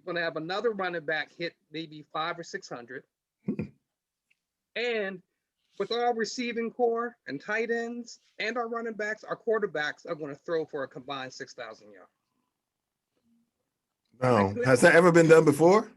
going to have another running back hit maybe 500 or 600. And with our receiving core and tight ends and our running backs, our quarterbacks are going to throw for a combined 6,000 yards. No, has that ever been done before?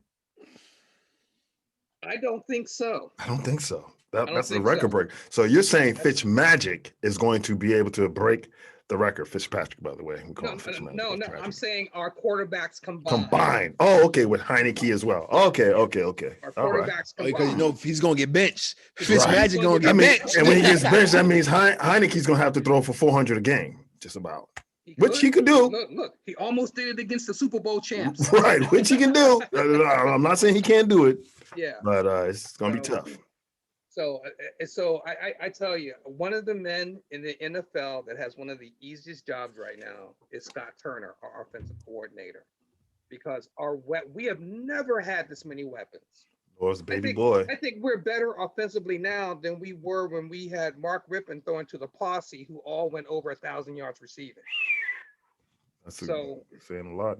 I don't think so. I don't think so. That's the record break. So you're saying Fitzmagic is going to be able to break the record. Fitzpatrick, by the way. We call him Fitzmagic. No. I'm saying our quarterbacks combined. Oh, okay, with Heineke as well. Okay. Our quarterbacks combined. Because he's going to get benched. Fitzmagic going to get benched. And when he gets benched, that means Heineke's going to have to throw for 400 a game, just about. Which he could do. Look, he almost did it against the Super Bowl champs. Right, which he can do. I'm not saying he can't do it. Yeah. But it's going to be tough. So I tell you, one of the men in the NFL that has one of the easiest jobs right now is Scott Turner, our offensive coordinator, because we have never had this many weapons. Was baby boy. I think we're better offensively now than we were when we had Mark Rippon throwing to the posse, who all went over 1,000 yards receiving. Saying a lot.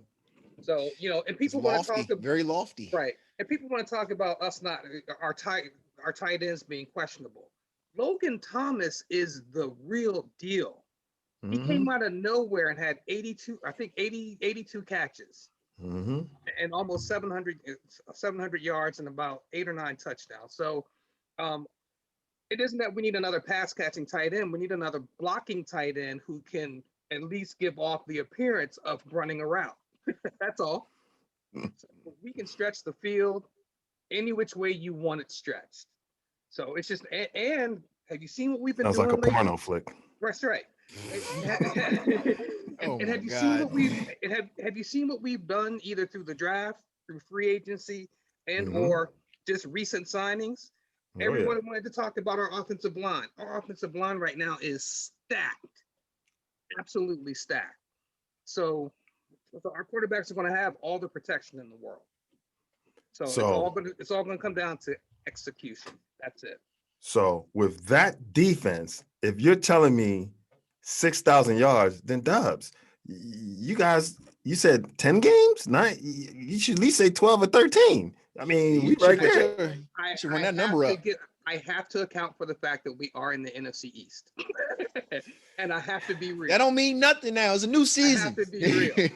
So, and people want to talk about very lofty, right? And people want to talk about us not our tight ends being questionable. Logan Thomas is the real deal. He came out of nowhere and had 82 catches and almost 700 yards and about 8 or 9 touchdowns. So it isn't that we need another pass catching tight end. We need another blocking tight end who can at least give off the appearance of running around. That's all. So we can stretch the field any which way you want it stretched. So it's just, and have you seen what we've been doing? Sounds like a porno flick. That's right. And have you seen what we've done either through the draft, through free agency, and or just recent signings? Everyone wanted to talk about our offensive line. Our offensive line right now is stacked, absolutely stacked. So our quarterbacks are going to have all the protection in the world. So it's all going to come down to execution. That's it. So with that defense, if you're telling me 6,000 yards, then Dubz, you guys, you said 10 games? You should at least say 12 or 13. I mean, we right there. You should run that number up. I have to account for the fact that we are in the NFC East. And I have to be real. That don't mean nothing now. It's a new season. I have to be real.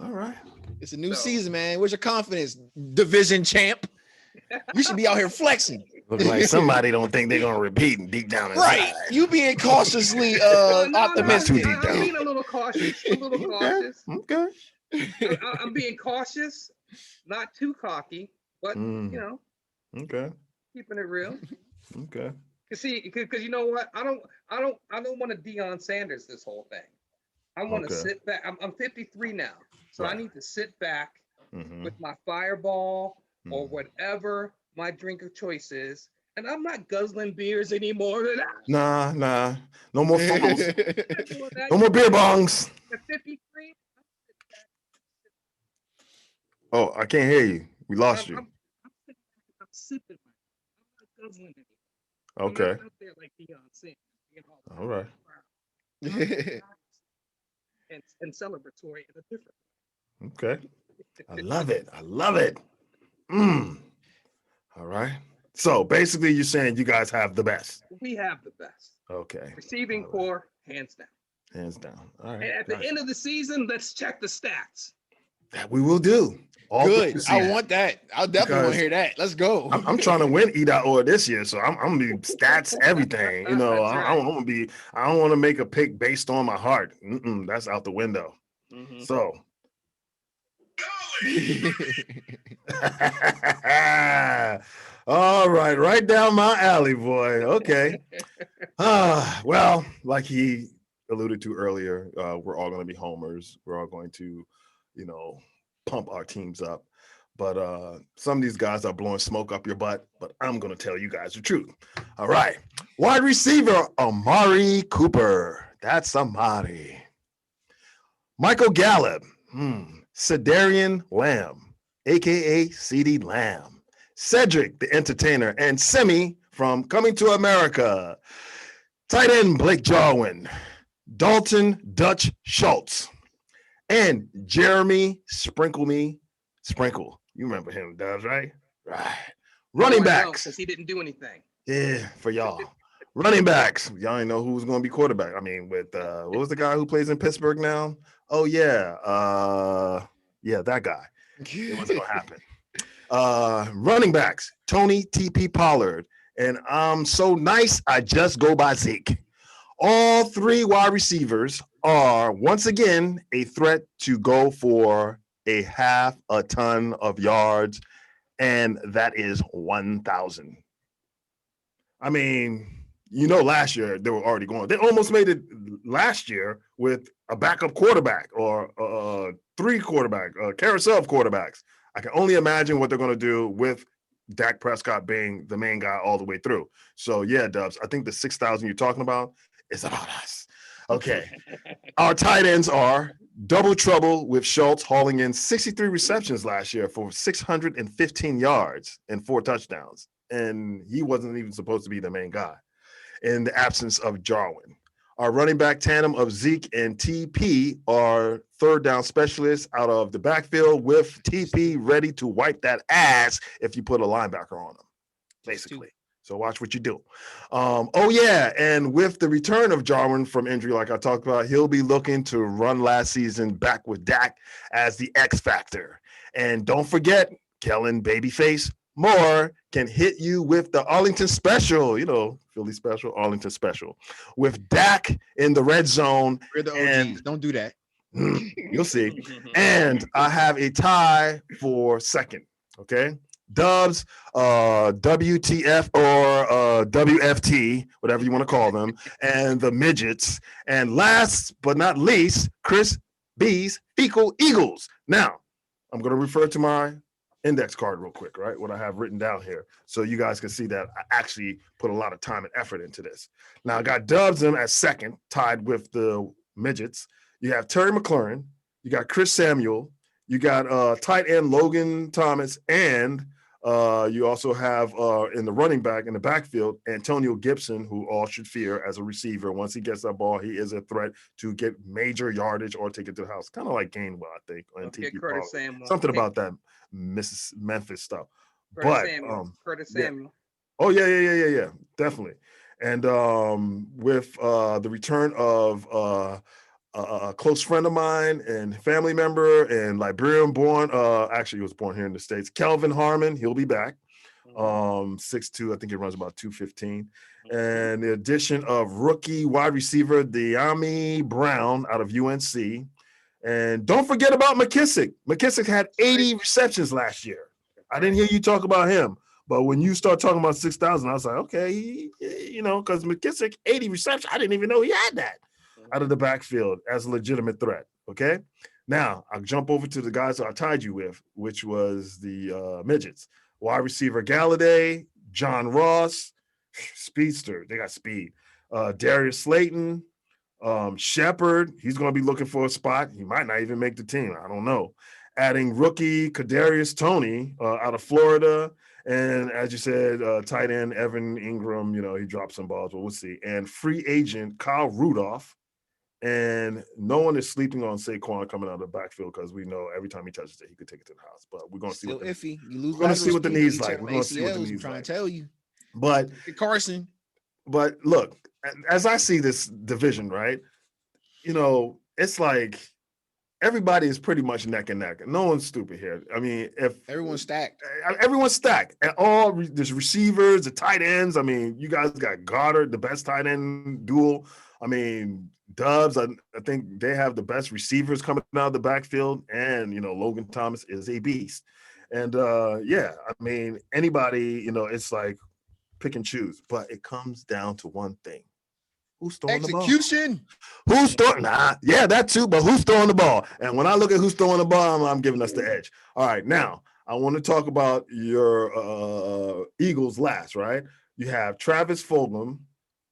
All right. It's a new season, man. Where's your confidence, division champ? You should be out here flexing. Look like somebody don't think they're gonna repeat and deep down inside. Right. You being cautiously optimistic. I'm being a little cautious. Okay. I'm being cautious, not too cocky, but you know. Okay. Keeping it real. Okay. Because you know what? I don't want to Deion Sanders this whole thing. I want to sit back. I'm 53 now, so I need to sit back with my Fireball or whatever my drink of choice is, and I'm not guzzling beers anymore. Nah. No more phones. No more beer bongs. At 53. Oh, I can't hear you. We lost you. I'm sipping. I'm not guzzling anymore. Okay. I'm not out there like Deion Sanders. All right. and celebratory in a different way. Okay. I love it. All right. So basically you're saying you guys have the best. We have the best. Okay. Receiving core, hands down. Hands down. All right. And at the end of the season, let's check the stats. That we will do. Good. I want that. I'll definitely want to hear that. Let's go. I'm trying to win E.or this year, so I'm gonna be stats everything. You know, I don't want to make a pick based on my heart. That's out the window. So. All right down my alley, boy. Okay. Well, like he alluded to earlier, we're all going to be homers. We're all going to, pump our teams up. But some of these guys are blowing smoke up your butt, but I'm going to tell you guys the truth. All right. Wide receiver, Amari Cooper. That's Amari. Michael Gallup. Cedarian Lamb, a.k.a. CeeDee Lamb. Cedric, the entertainer, and Semi from Coming to America. Tight end, Blake Jarwin. Dalton Dutch Schultz. And Jeremy Sprinkle. You remember him, Dubz, right? Right. Running backs. Because he didn't do anything. Yeah, for y'all. Running backs. Y'all ain't know who was going to be quarterback. I mean, with what was the guy who plays in Pittsburgh now? Oh, yeah. That guy. It wasn't going to happen. Running backs, Tony T.P. Pollard. And I'm so nice, I just go by Zeke. All three wide receivers are, once again, a threat to go for a half a ton of yards, and that is 1,000. I mean, last year they were already going. They almost made it last year with a backup quarterback or three carousel of quarterbacks. I can only imagine what they're going to do with Dak Prescott being the main guy all the way through. So, yeah, Dubz, I think the 6,000 you're talking about is about us. Okay. Our tight ends are double trouble with Schultz hauling in 63 receptions last year for 615 yards and 4 touchdowns. And he wasn't even supposed to be the main guy in the absence of Jarwin. Our running back tandem of Zeke and TP are third down specialists out of the backfield with TP ready to wipe that ass if you put a linebacker on them, basically. So watch what you do. And with the return of Jarwin from injury, like I talked about, he'll be looking to run last season back with Dak as the X factor. And don't forget, Kellen Babyface Moore can hit you with the Arlington special, Philly special, Arlington special, with Dak in the red zone. We're the OGs. And don't do that. You'll see. And I have a tie for second. Okay. Dubz, WTF or WFT, whatever you want to call them, and the midgets. And last but not least, Chris B's Fecal Eagles. Now, I'm going to refer to my index card real quick, right? What I have written down here. So you guys can see that I actually put a lot of time and effort into this. Now, I got Dubz them at second, tied with the midgets. You have Terry McLaurin. You got Chris Samuel. You got tight end Logan Thomas and You also have in the running back in the backfield, Antonio Gibson, who all should fear as a receiver. Once he gets that ball, he is a threat to get major yardage or take it to the house. Kind of like Gainwell, I think. And Get Curtis Samuel. Something about that Memphis stuff. Curtis Samuel. Oh, yeah, definitely. And with the return of a close friend of mine and family member and Liberian born, actually he was born here in the States, Kelvin Harmon, he'll be back. 6'2", I think he runs about 215. And the addition of rookie wide receiver De'Ami Brown out of UNC. And don't forget about McKissick. McKissick had 80 receptions last year. I didn't hear you talk about him. But when you start talking about 6,000, I was like, okay, because McKissick, 80 receptions, I didn't even know he had that out of the backfield as a legitimate threat, okay? Now, I'll jump over to the guys that I tied you with, which was the midgets. Wide receiver Galladay, John Ross, speedster, they got speed. Darius Slayton, Shepard, he's going to be looking for a spot. He might not even make the team, I don't know. Adding rookie Kadarius Toney out of Florida. And as you said, tight end Evan Ingram, he dropped some balls, but we'll see. And free agent Kyle Rudolph. And no one is sleeping on Saquon coming out of the backfield because we know every time he touches it, he could take it to the house. But we're going to see. Still iffy. You lose. We're going to see what the knees like. We're going to see what the knees like. I'm trying to tell you. But Carson. But look, as I see this division, right? It's like everybody is pretty much neck and neck. No one's stupid here. I mean, if everyone's stacked, and all there's receivers, the tight ends. I mean, you guys got Goddard, the best tight end duel. I mean, Dubz, I think they have the best receivers coming out of the backfield, and Logan Thomas is a beast. And I mean, anybody, it's like pick and choose, but it comes down to one thing. Who's throwing the ball? Execution. Who's throwing? Yeah, that too, but who's throwing the ball? And when I look at who's throwing the ball, I'm giving us the edge. All right, now I want to talk about your Eagles last, right? You have Travis Fulgham,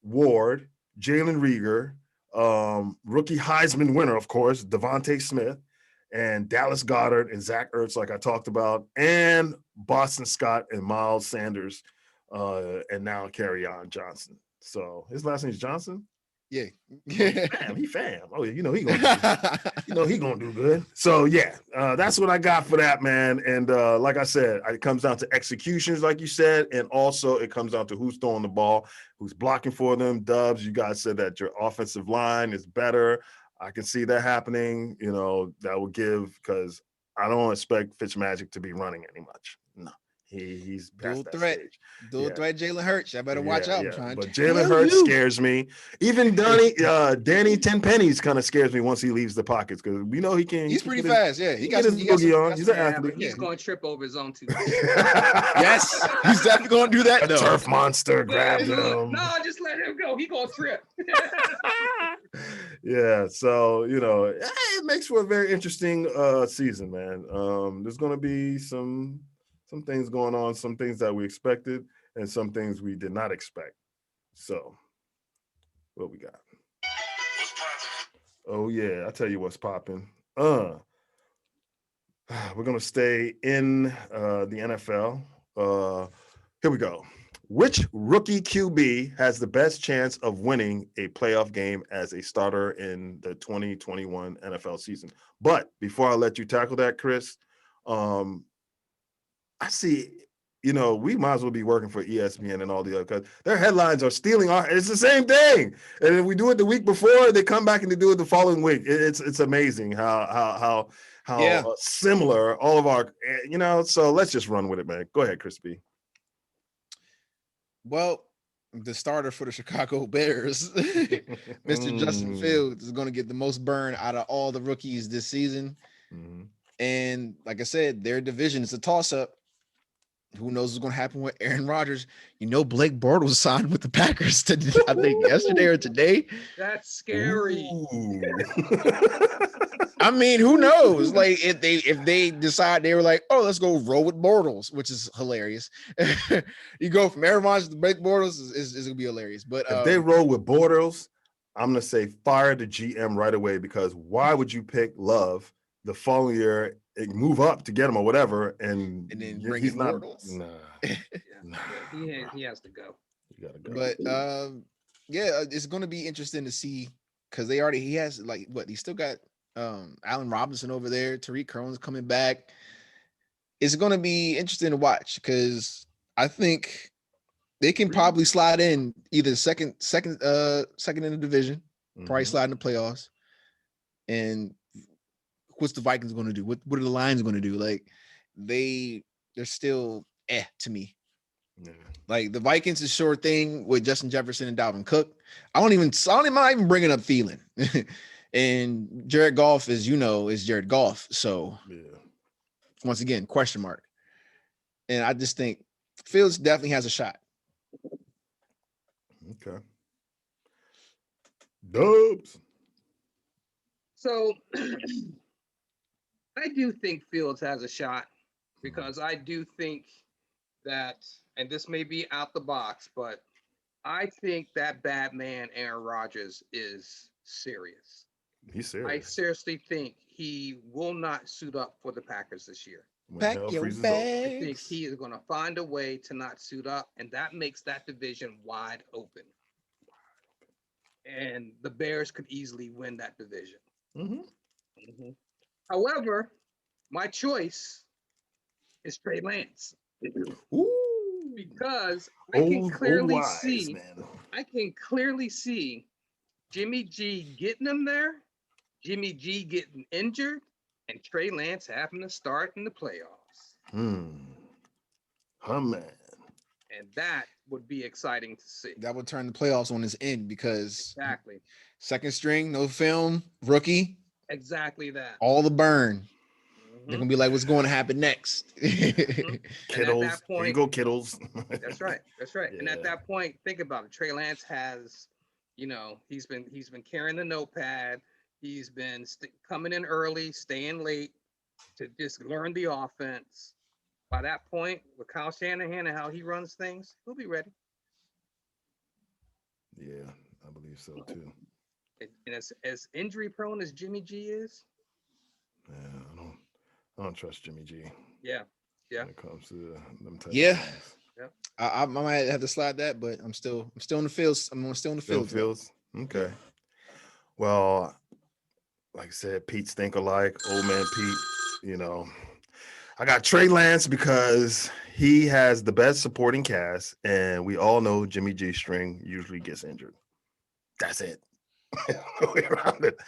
Ward, Jalen Reagor, rookie Heisman winner, of course, Devontae Smith, and Dallas Goedert and Zach Ertz, like I talked about, and Boston Scott and Miles Sanders, and now Kerryon Johnson. So his last name is Johnson. Yeah, he fam. Oh, he gonna he gonna do good. So yeah, that's what I got for that, man. And like I said, it comes down to executions, like you said, and also it comes down to who's throwing the ball, who's blocking for them. Dubz, you guys said that your offensive line is better. I can see that happening. That will give, because I don't expect Fitzmagic to be running any much. No. He's dual threat. Dual threat Jalen Hurts. I better watch out. But Jalen Hurts scares me. Even Danny Tenpenny's kind of scares me once he leaves the pockets, because we know he can. He's pretty fast. Yeah, he got his boogie on. He's an athlete. He's going to trip over his own two. Yes, he's definitely going to do that. A turf monster grabbed him. No, just let him go. He going to trip. Yeah, so it makes for a very interesting season, man. There's going to be some things going on, some things that we expected, and some things we did not expect. So, what we got? Oh yeah, I'll tell you what's popping. We're gonna stay in the NFL. Here we go. Which rookie QB has the best chance of winning a playoff game as a starter in the 2021 NFL season? But before I let you tackle that, Chris, I see, we might as well be working for ESPN and all the other, because their headlines are stealing it's the same thing. And if we do it the week before, they come back and they do it the following week. It's amazing how similar all of our, so let's just run with it, man. Go ahead, Chris B. Well, the starter for the Chicago Bears, Mr. Justin Fields, is going to get the most burn out of all the rookies this season. Mm-hmm. And like I said, their division is a toss-up. Who knows what's going to happen with Aaron Rodgers? Blake Bortles signed with the Packers today, I think yesterday or today. That's scary. I mean, who knows? Like if they decide, they were like, oh, let's go roll with Bortles, which is hilarious. You go from Aaron Rodgers to Blake Bortles is going to be hilarious. But if they roll with Bortles, I'm going to say fire the GM right away, because why would you pick Love the following year move up to get him or whatever, and then bring he's in not. Bortles. Nah, he has to go. You gotta go. But yeah, it's going to be interesting to see because he has like what he still got Allen Robinson over there. Tariq Cohen's coming back. It's going to be interesting to watch because I think they can probably slide in either second in the division, probably slide in the playoffs. And what's the Vikings going to do? What are the Lions going to do? Like they're still to me. Yeah. Like the Vikings is sure thing with Justin Jefferson and Dalvin Cook. I'm not even bringing up Thielen. And Jared Goff, as you know, is Jared Goff. So once again, question mark. And I just think Fields definitely has a shot. Okay. Dubs. So I do think Fields has a shot because I do think that, and this may be out the box, but I think that bad man Aaron Rodgers is serious. He's serious. I seriously think he will not suit up for the Packers this year. Pack your bags. I think he is going to find a way to not suit up, and that makes that division wide open. And the Bears could easily win that division. However, my choice is Trey Lance. Because I can clearly see Jimmy G getting him there, Jimmy G getting injured, and Trey Lance having to start in the playoffs. Oh, man. And that would be exciting to see. That would turn the playoffs on his end because second string, no film, rookie. Exactly that. All the burn. They're gonna be like, what's going to happen next? Kittles. At that point, you go, Kittles. That's right. Yeah. And at that point, think about it. Trey Lance has, he's been carrying the notepad. He's been coming in early, staying late to just learn the offense. By that point, with Kyle Shanahan and how he runs things, he'll be ready. Yeah, I believe so too. And as injury prone as Jimmy G is, yeah, I don't trust Jimmy G. Yeah. When it comes to them type of things. I might have to slide that, but I'm still in the fields. I'm still in the fields. Okay. Well, like I said, Pete's think alike, old man Pete. I got Trey Lance because he has the best supporting cast, and we all know Jimmy G string usually gets injured. That's it. Way around it.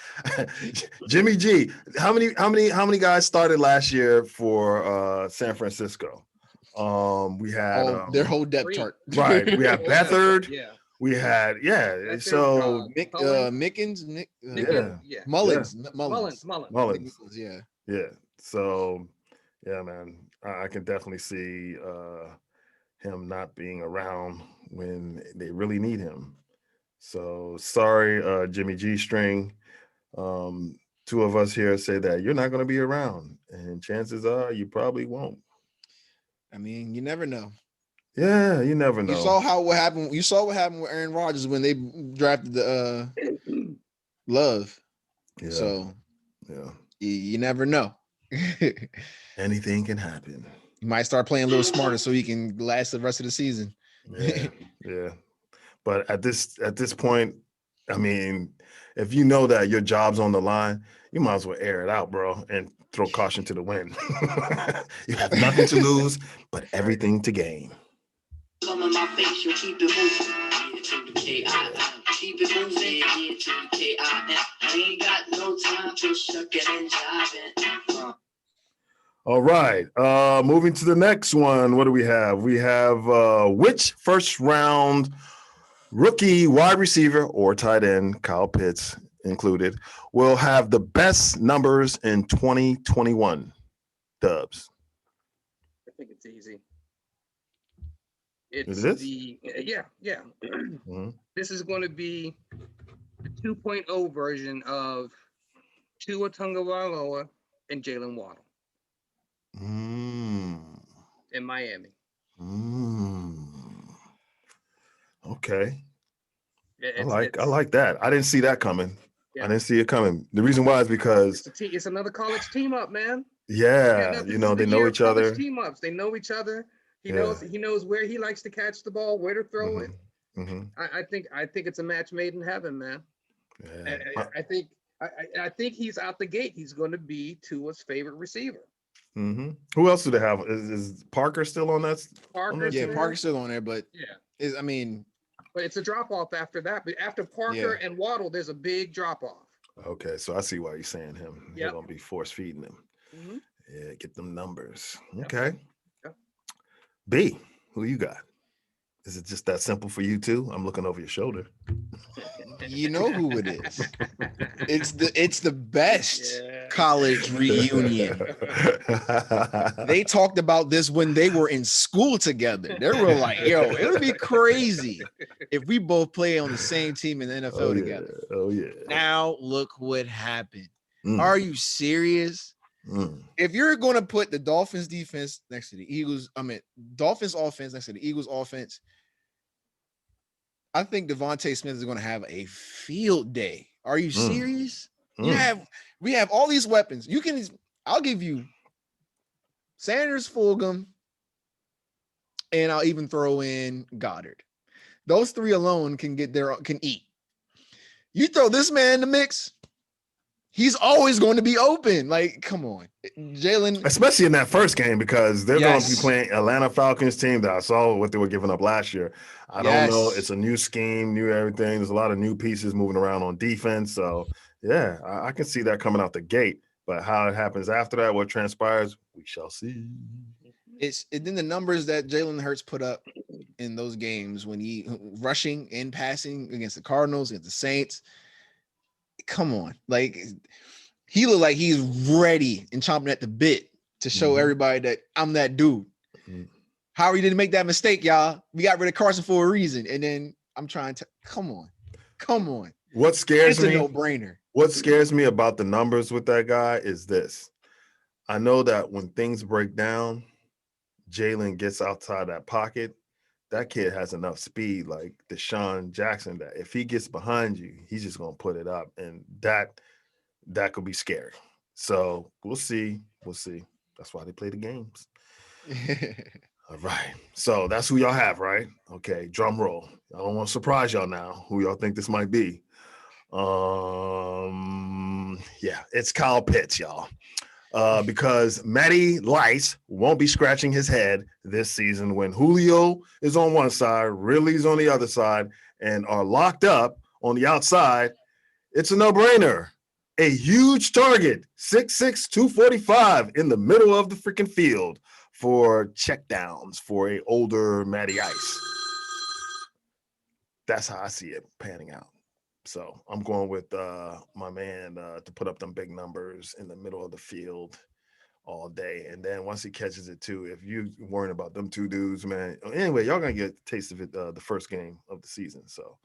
Jimmy G. How many guys started last year for San Francisco? We had their whole depth chart. Right. We had Beathard. Yeah. We had so Mickens, Mullins. Yeah. So yeah, man. I can definitely see him not being around when they really need him. So sorry, Jimmy G string. Two of us here say that you're not going to be around, and chances are you probably won't. I mean, you never know. Yeah, you never know. You saw what happened with Aaron Rodgers when they drafted the Love. Yeah. So yeah, you never know. Anything can happen. You might start playing a little smarter so he can last the rest of the season. Yeah. But at this point, I mean, if you know that your job's on the line, you might as well air it out, bro, and throw caution to the wind. You have nothing to lose, but everything to gain. Some of my face, you keep it moving. To the K-I-M. Keep it moving, to the K-I-M. I ain't got no time for shucking and jiving. All right. Moving to the next one. What do we have? We have which first round rookie wide receiver or tight end, Kyle Pitts included, will have the best numbers in 2021? Dubs. I think it's easy. Yeah. Mm-hmm. This is going to be the 2.0 version of Tua Tagovailoa and Jalen Waddle. In Miami. Okay. I like that. I didn't see that coming. Yeah. I didn't see it coming. The reason why is because it's another college team up, man. Yeah, This is they the know year each of college other. team ups. They know each other. He Yeah. knows where he likes to catch the ball, where to throw it. Mm-hmm. I think it's a match made in heaven, man. Yeah. I think he's out the gate. He's going to be Tua's favorite receiver. Mm-hmm. Who else do they have? Is Parker still on that? Parker's still on there, but yeah, I mean, but it's a drop off after that. But after Parker and Waddle, there's a big drop off. Okay, so I see why you're saying him. You're gonna be force feeding him. Mm-hmm. Yeah, get them numbers. Okay. Yep. B, who you got? Is it just that simple for you too? I'm looking over your shoulder. You know who it is. It's the best college reunion. They talked about this when they were in school together. They were like, yo, it would be crazy if we both play on the same team in the NFL together. Oh yeah. Now look what happened. Are you serious? If you're going to put the Dolphins defense next to the Eagles, Dolphins offense next to the Eagles offense, I think Devontae Smith is going to have a field day. Are you serious? We have all these weapons. I'll give you Sanders, Fulgham, and I'll even throw in Goddard. Those three alone can eat. You throw this man in the mix, he's always going to be open. Like, come on, Jalen. Especially in that first game, because they're going to be playing Atlanta Falcons team that I saw what they were giving up last year. I don't know. It's a new scheme, new everything. There's a lot of new pieces moving around on defense. So, yeah, I can see that coming out the gate. But how it happens after that, what transpires, we shall see. It's then the numbers that Jalen Hurts put up in those games when he rushing and passing against the Cardinals, against the Saints. Come on. Like, he looked like he's ready and chomping at the bit to show everybody that I'm that dude. However, he didn't make that mistake, y'all. We got rid of Carson for a reason. And then I'm trying to come on. What scares me? It's a no-brainer. What scares me about the numbers with that guy is this. I know that when things break down, Jalen gets outside that pocket. That kid has enough speed, like Deshaun Jackson, that if he gets behind you, he's just gonna put it up, and that could be scary. So we'll see. That's why they play the games. All right. So that's who y'all have, right? Okay. Drum roll. I don't want to surprise y'all now. Who y'all think this might be? Yeah, it's Kyle Pitts, y'all. Because Matty Lice won't be scratching his head this season when Julio is on one side, Ridley's on the other side, and are locked up on the outside. It's a no-brainer. A huge target, 6'6", 245 in the middle of the freaking field for checkdowns for a older Matty Ice. That's how I see it panning out. So I'm going with my man to put up them big numbers in the middle of the field all day. And then once he catches it too, if you're worrying about them two dudes, man. Anyway, y'all gonna get a taste of it the first game of the season. So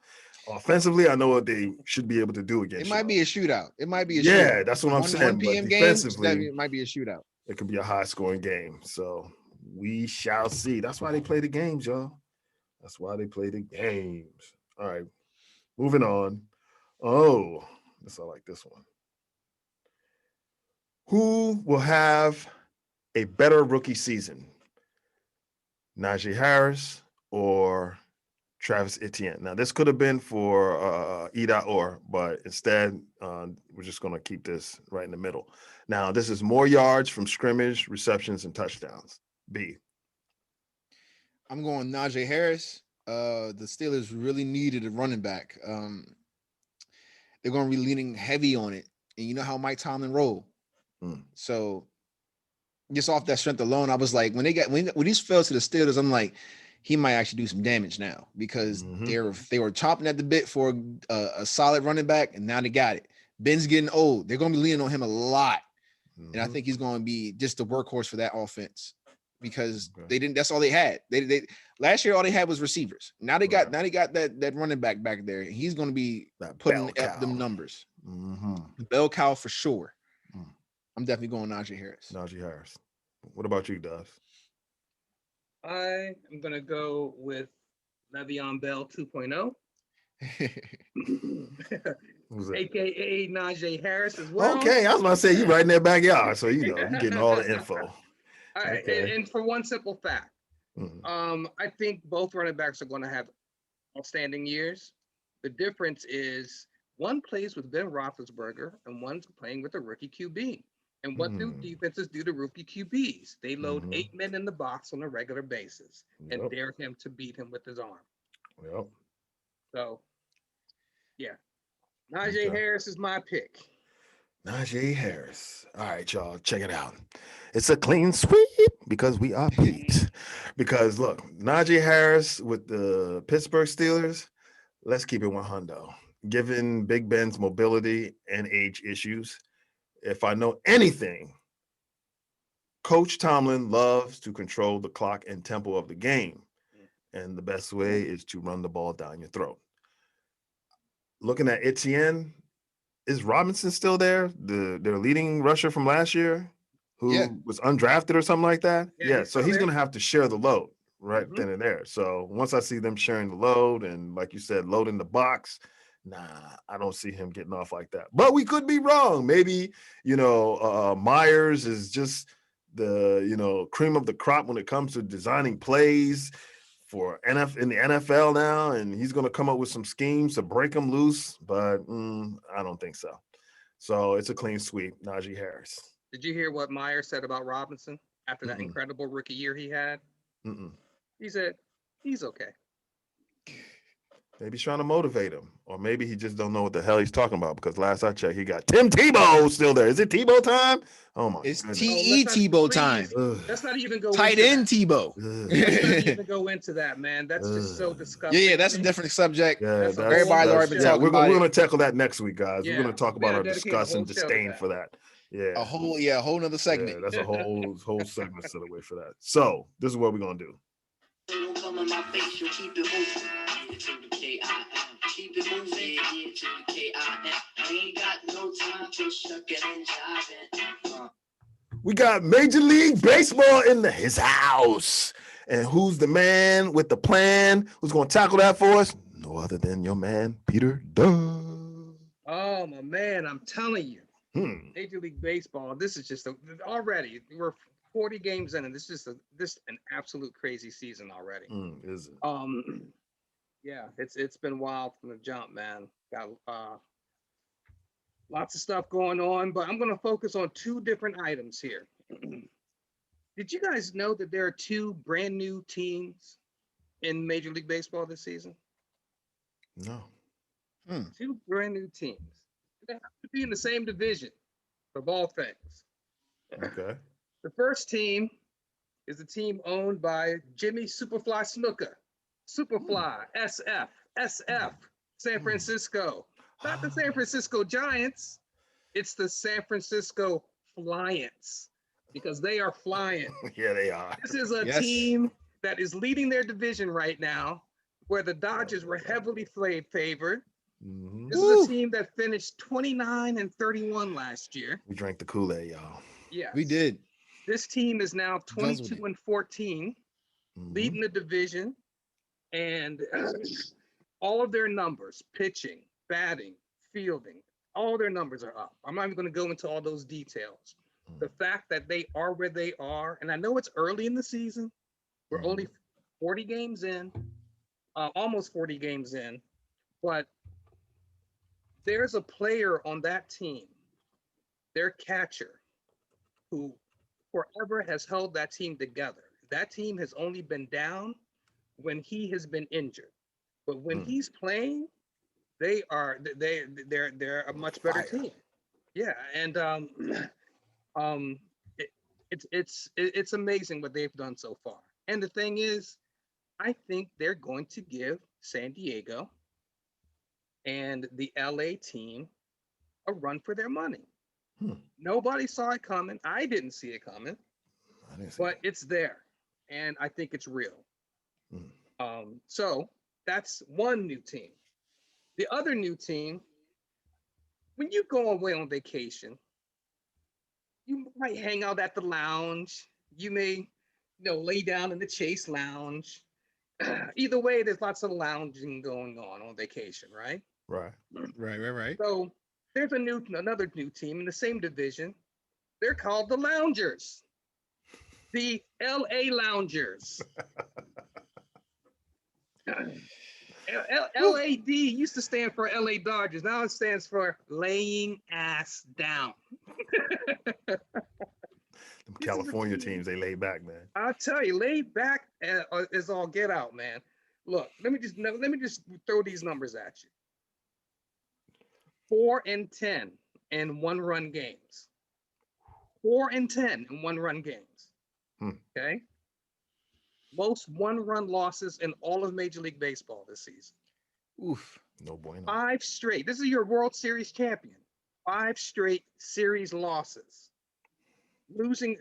offensively, I know what they should be able to do against. It might be a shootout. Yeah, that's what I'm saying. 1 p.m. Defensively, it might be a shootout. It could be a high-scoring game. So we shall see. That's why they play the games, y'all. That's why they play the games. All right, moving on. Oh, I like this one. Who will have a better rookie season? Najee Harris or Travis Etienne? Now, this could have been for E.or, but instead, we're just going to keep this right in the middle. Now, this is more yards from scrimmage, receptions, and touchdowns. B. I'm going Najee Harris. The Steelers really needed a running back. They're going to be leaning heavy on it. And you know how Mike Tomlin rolled. So just off that strength alone, I was like, when these fell to the Steelers, I'm like, he might actually do some damage now because they were chopping at the bit for a solid running back, and now they got it. Ben's getting old. They're going to be leaning on him a lot. And I think he's going to be just the workhorse for that offense because they didn't. That's all they had. They last year all they had was receivers. Now they got that running back there. And he's going to be putting up them numbers. The bell cow for sure. I'm definitely going Najee Harris. Najee Harris. What about you, Dubz? I am going to go with Le'Veon Bell 2.0. Who's that? AKA Najee Harris as well. Okay, I was about to say you right in their backyard, so you know you're getting all the info. All right, Okay. and for one simple fact, I think both running backs are going to have outstanding years. The difference is one plays with Ben Roethlisberger and one's playing with a rookie QB. And what do defenses do to rookie QBs? They load 8 men in the box on a regular basis and dare him to beat him with his arm. Yep. So, yeah. Najee Harris is my pick. Najee Harris. All right, y'all, check it out. It's a clean sweep because we are beat. Because look, Najee Harris with the Pittsburgh Steelers, let's keep it 100. Given Big Ben's mobility and age issues, if I know anything, Coach Tomlin loves to control the clock and tempo of the game. And the best way is to run the ball down your throat. Looking at Etienne, is Robinson still there? Their leading rusher from last year, who was undrafted or something like that? Yeah, so he's going to have to share the load right then and there. So once I see them sharing the load and, like you said, loading the box, nah, I don't see him getting off like that. But we could be wrong. Maybe, Myers is just the, cream of the crop when it comes to designing plays for in the NFL now, and he's going to come up with some schemes to break them loose, but I don't think so. So it's a clean sweep, Najee Harris. Did you hear what Myers said about Robinson after that incredible rookie year he had? He said, he's okay. Maybe he's trying to motivate him, or maybe he just don't know what the hell he's talking about, because last I checked, he got Tim Tebow still there. Is it Tebow time? Oh, my It's goodness. T.E. Tebow time. Let's not even go Tight end Tebow. Let's not even go into that, man. That's just so disgusting. Yeah, that's a different subject. Yeah, everybody's already been talking about we're it. going to tackle that next week, guys. Yeah, we're going to talk about our disgust and to disdain for that. Yeah. A whole nother segment. Yeah, that's a whole segment set away for that. So this is what we're going to do. Don't come in my face, you keep it moving. Yeah, to the K-I-M. Keep it moving. Yeah, to the K-I-M. I ain't got no time for shucking and jiving. We got Major League Baseball in his house. And who's the man with the plan? Who's going to tackle that for us? No other than your man, Peter Dubz. Oh, my man, I'm telling you. Major League Baseball, this is just already, we're 40 games in, and this is an absolute crazy season already. Is it? Yeah, it's been wild from the jump, man. Got lots of stuff going on, but I'm going to focus on two different items here. Did you guys know that there are two brand new teams in Major League Baseball this season? No. Two brand new teams. They have to be in the same division of all things. Okay. The first team is a team owned by Jimmy Superfly Snuka. Superfly, SF, San Francisco. Not the San Francisco Giants. It's the San Francisco Flyants, because they are flying. Yeah, they are. This is a team that is leading their division right now, where the Dodgers were heavily favored. This is a team that finished 29-31 last year. We drank the Kool-Aid, y'all. Yeah, we did. This team is now 22-14, leading the division, and all of their numbers, pitching, batting, fielding, all their numbers are up. I'm not even going to go into all those details. The fact that they are where they are, and I know it's early in the season, we're only 40 games in, almost 40 games in, but there's a player on that team, their catcher, who forever has held that team together. That team has only been down when he has been injured, but when he's playing, they're a much better team. Yeah, and it's amazing what they've done so far. And the thing is, I think they're going to give San Diego and the LA team a run for their money. Nobody saw it coming. I didn't see it coming, but it's there, and I think it's real. So that's one new team. The other new team, when you go away on vacation, you might hang out at the lounge. You may, lay down in the Chase Lounge. Either way, there's lots of lounging going on vacation, right? Right. So there's another new team in the same division. They're called the Loungers, the LA Loungers. LAD used to stand for LA Dodgers. Now it stands for laying ass down. California teams, they lay back, man. I'll tell you, laid back is all get out, man. Look, let me just throw these numbers at you. 4-10 in one-run games. 4-10 in one-run games. Okay. Most one-run losses in all of Major League Baseball this season. Oof. No bueno. 5 straight. This is your World Series champion. 5 straight series losses. Losing,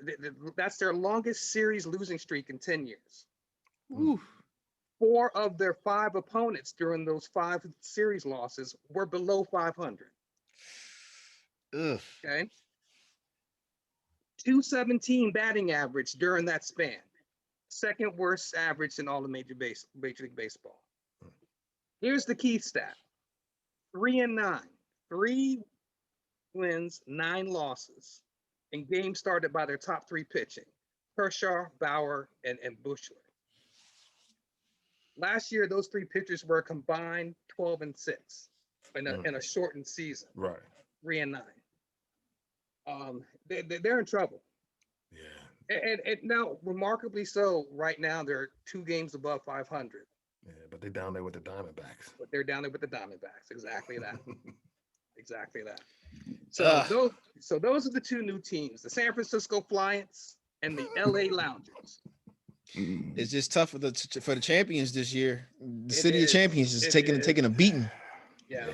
that's their longest series losing streak in 10 years. Oof. 4 of their 5 opponents during those 5 series losses were below 500. Ugh. Okay. 217 batting average during that span. Second worst average in all of Major League Baseball. Here's the key stat. 3-9. 3 wins, 9 losses. And games started by their top 3 pitching. Kershaw, Bauer, and Buechler. Last year, those 3 pitchers were combined 12-6 in a shortened season. Right. 3-9. They're in trouble. Yeah. And now, remarkably so, right now they're 2 games above 500. Yeah, but they're down there with the Diamondbacks. But they're down there with the Diamondbacks. Exactly that. Exactly that. So those are the 2 new teams: the San Francisco Flyers and the LA Loungers. It's just tough for the champions this year. The city of champions is taking a beating. Yeah.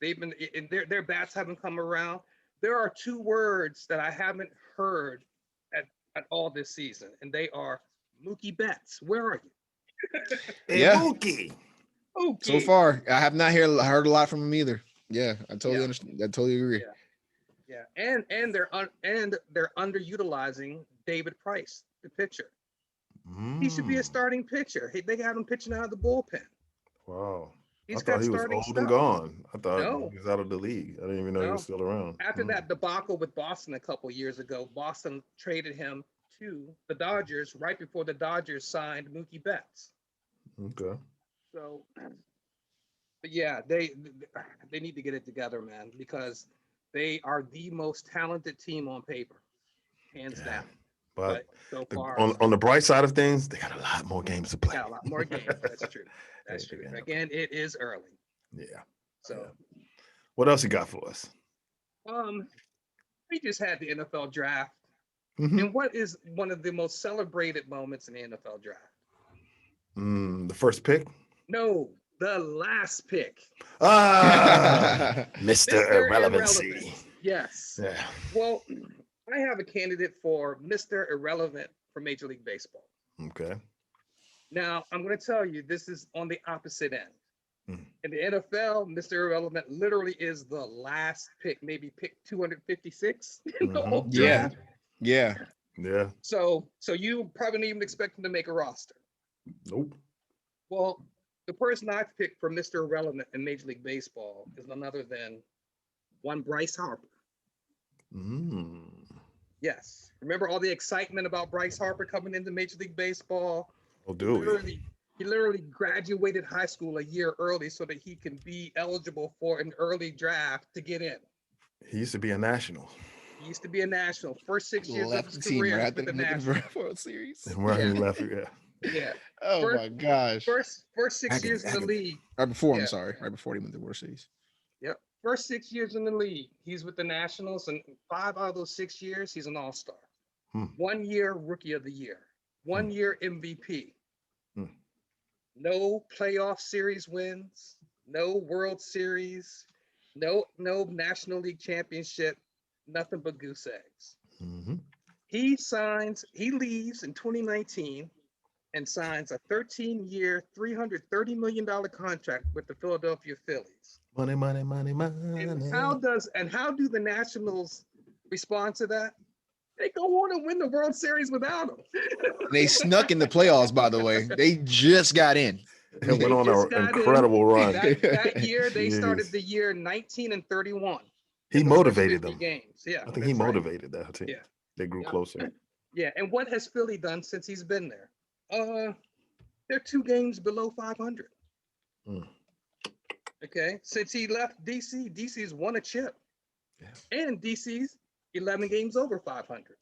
They've been, and their bats haven't come around. There are 2 words that I haven't heard at all this season, and they are Mookie Betts. Where are you? Hey, yeah. Mookie. So far, I have not heard a lot from him either. Yeah, I totally understand. I totally agree. Yeah. And they're underutilizing David Price, the pitcher. He should be a starting pitcher. They got him pitching out of the bullpen. Wow. I thought he was old and gone. I thought he was out of the league. I didn't even know he was still around. After that debacle with Boston a couple years ago, Boston traded him to the Dodgers right before the Dodgers signed Mookie Betts. Okay. So, but yeah, they need to get it together, man, because they are the most talented team on paper, hands down. But so far, on the bright side of things, they got a lot more games to play. Yeah, a lot more games. That's true. That's true. Again, it is early. Yeah. So, what else you got for us? We just had the NFL draft. And what is one of the most celebrated moments in the NFL draft? The first pick? No, the last pick. Mr. Irrelevancy. Yes. Yeah. Well, I have a candidate for Mr. Irrelevant for Major League Baseball. Okay. Now, I'm going to tell you, this is on the opposite end. In the NFL, Mr. Irrelevant literally is the last pick, maybe pick 256 in the whole draft. Yeah. So you probably didn't even expect him to make a roster. Nope. Well, the person I picked for Mr. Irrelevant in Major League Baseball is none other than one Bryce Harper. Yes. Remember all the excitement about Bryce Harper coming into Major League Baseball? Oh, dude. He literally graduated high school a year early so that he can be eligible for an early draft to get in. He used to be a national. He used to be a national. First 6 years left of his team career right with the the Nationals. World Series. Where he left, Yeah. Oh my gosh. First 6 years in the league. Right before, I'm sorry. Right before he went to the World Series. Yep. First 6 years in the league, he's with the Nationals, and 5 out of those 6 years, he's an all-star. 1 year Rookie of the Year. 1 year MVP. No playoff series wins, no World Series, no National League Championship, nothing but goose eggs. He leaves in 2019 and signs a 13-year, $330 million contract with the Philadelphia Phillies. Money. And how do the Nationals respond to that? They go on and win the World Series without him. They snuck in the playoffs, by the way. They just got in. and went They on just an got incredible run. That year, they started Jeez. the year 19-31. He in the first motivated 50 them. games. Yeah, I think he that's right. motivated that team. Yeah. They grew Yeah. closer. Yeah, and what has Philly done since he's been there? They're 2 games below 500. Mm. Okay, since he left DC, DC's won a chip, Yeah. and DC's 11 games over 500.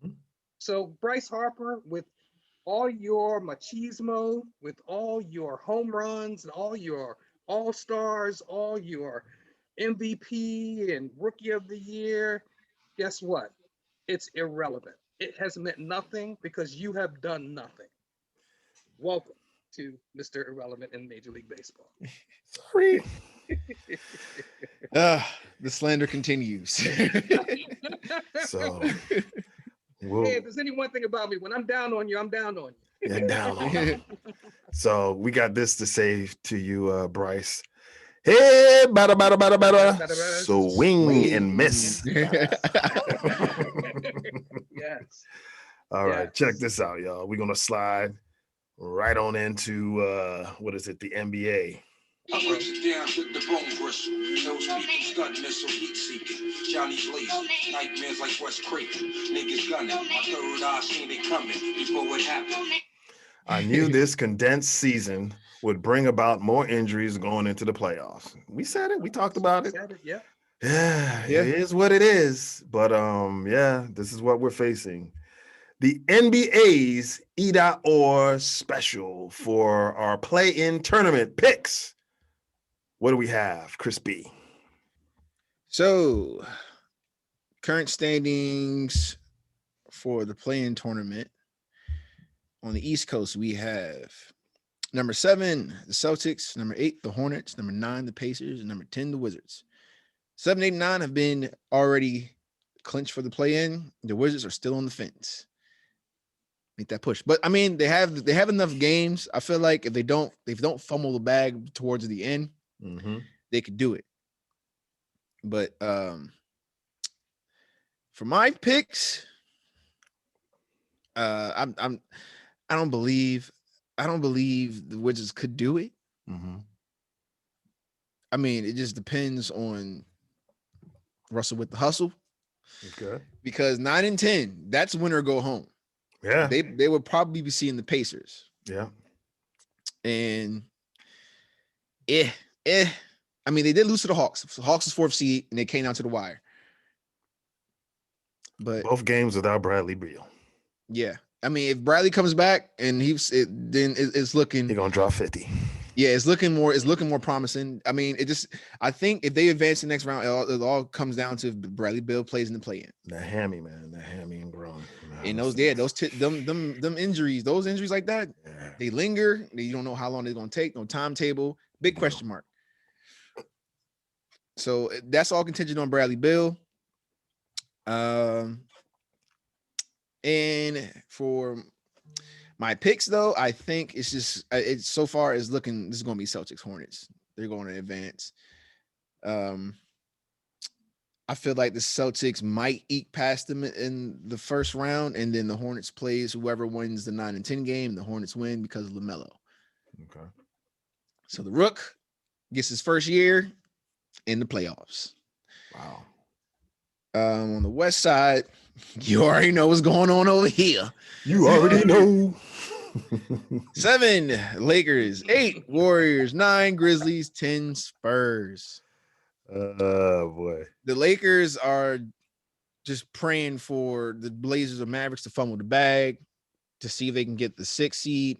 Mhm. So Bryce Harper, with all your machismo, with all your home runs, and all your all-stars, all your MVP and Rookie of the Year, guess what? It's irrelevant. It has meant nothing because you have done nothing. Welcome to Mr. Irrelevant in Major League Baseball. Sorry. The slander continues. So, Hey, if there's any one thing about me, when I'm down on you, I'm down on you. yeah, down on it. So we got this to say to you, Bryce. Hey, bada. Swing and miss. Yes. All right, Yes. check this out, y'all. We're gonna slide right on into what is it, the NBA. I breaks it down to the bone bristle. Those people stunting missile heat seeking. Johnny blazing. Nightmares like West Creighton. Niggas gunning. My third eye seen it coming before it happened. I knew this condensed season would bring about more injuries going into the playoffs. We said it. We talked about it. Yeah. Yeah, it is what it is. But yeah, this is what we're facing. The NBA's either-or special for our play-in tournament picks. What do we have, Chris B? So, current standings for the play-in tournament on the East Coast, we have number 7, the Celtics, number 8, the Hornets, number 9, the Pacers, and number 10, the Wizards. 7, 8, and 9 have been already clinched for the play-in. The Wizards are still on the fence. Make that push. But I mean, they have enough games. I feel like if they don't fumble the bag towards the end, they could do it. But for my picks, I don't believe the Wizards could do it. I mean, it just depends on Russell with the hustle. Okay. Because 9 and 10, that's win or go home. Yeah. They would probably be seeing the Pacers. Yeah. And I mean, they did lose to the Hawks. So Hawks is 4th seed, and they came down to the wire. But both games without Bradley Beal. Yeah. I mean, if Bradley comes back and then it's looking, he's gonna drop 50. Yeah, it's looking more promising. I mean, I think if they advance the next round, it all comes down to if Bradley Beal plays in the play-in. The hammy, man, the hammy and growing. And those injuries, those injuries like that, they linger. You don't know how long they're gonna take. No timetable. Big question mark. So that's all contingent on Bradley Beal. And for my picks, though, I think it's so far as looking. This is going to be Celtics Hornets. They're going to advance. I feel like the Celtics might eke past them in the first round, and then the Hornets plays whoever wins the 9 and 10 game. The Hornets win because of LaMelo. Okay. So the Rook gets his first year in the playoffs. Wow. On the West side, you already know what's going on over here. You already know. 7 Lakers, 8 Warriors, 9 Grizzlies, 10 Spurs. Boy. The Lakers are just praying for the Blazers or Mavericks to fumble the bag to see if they can get the 6th seed.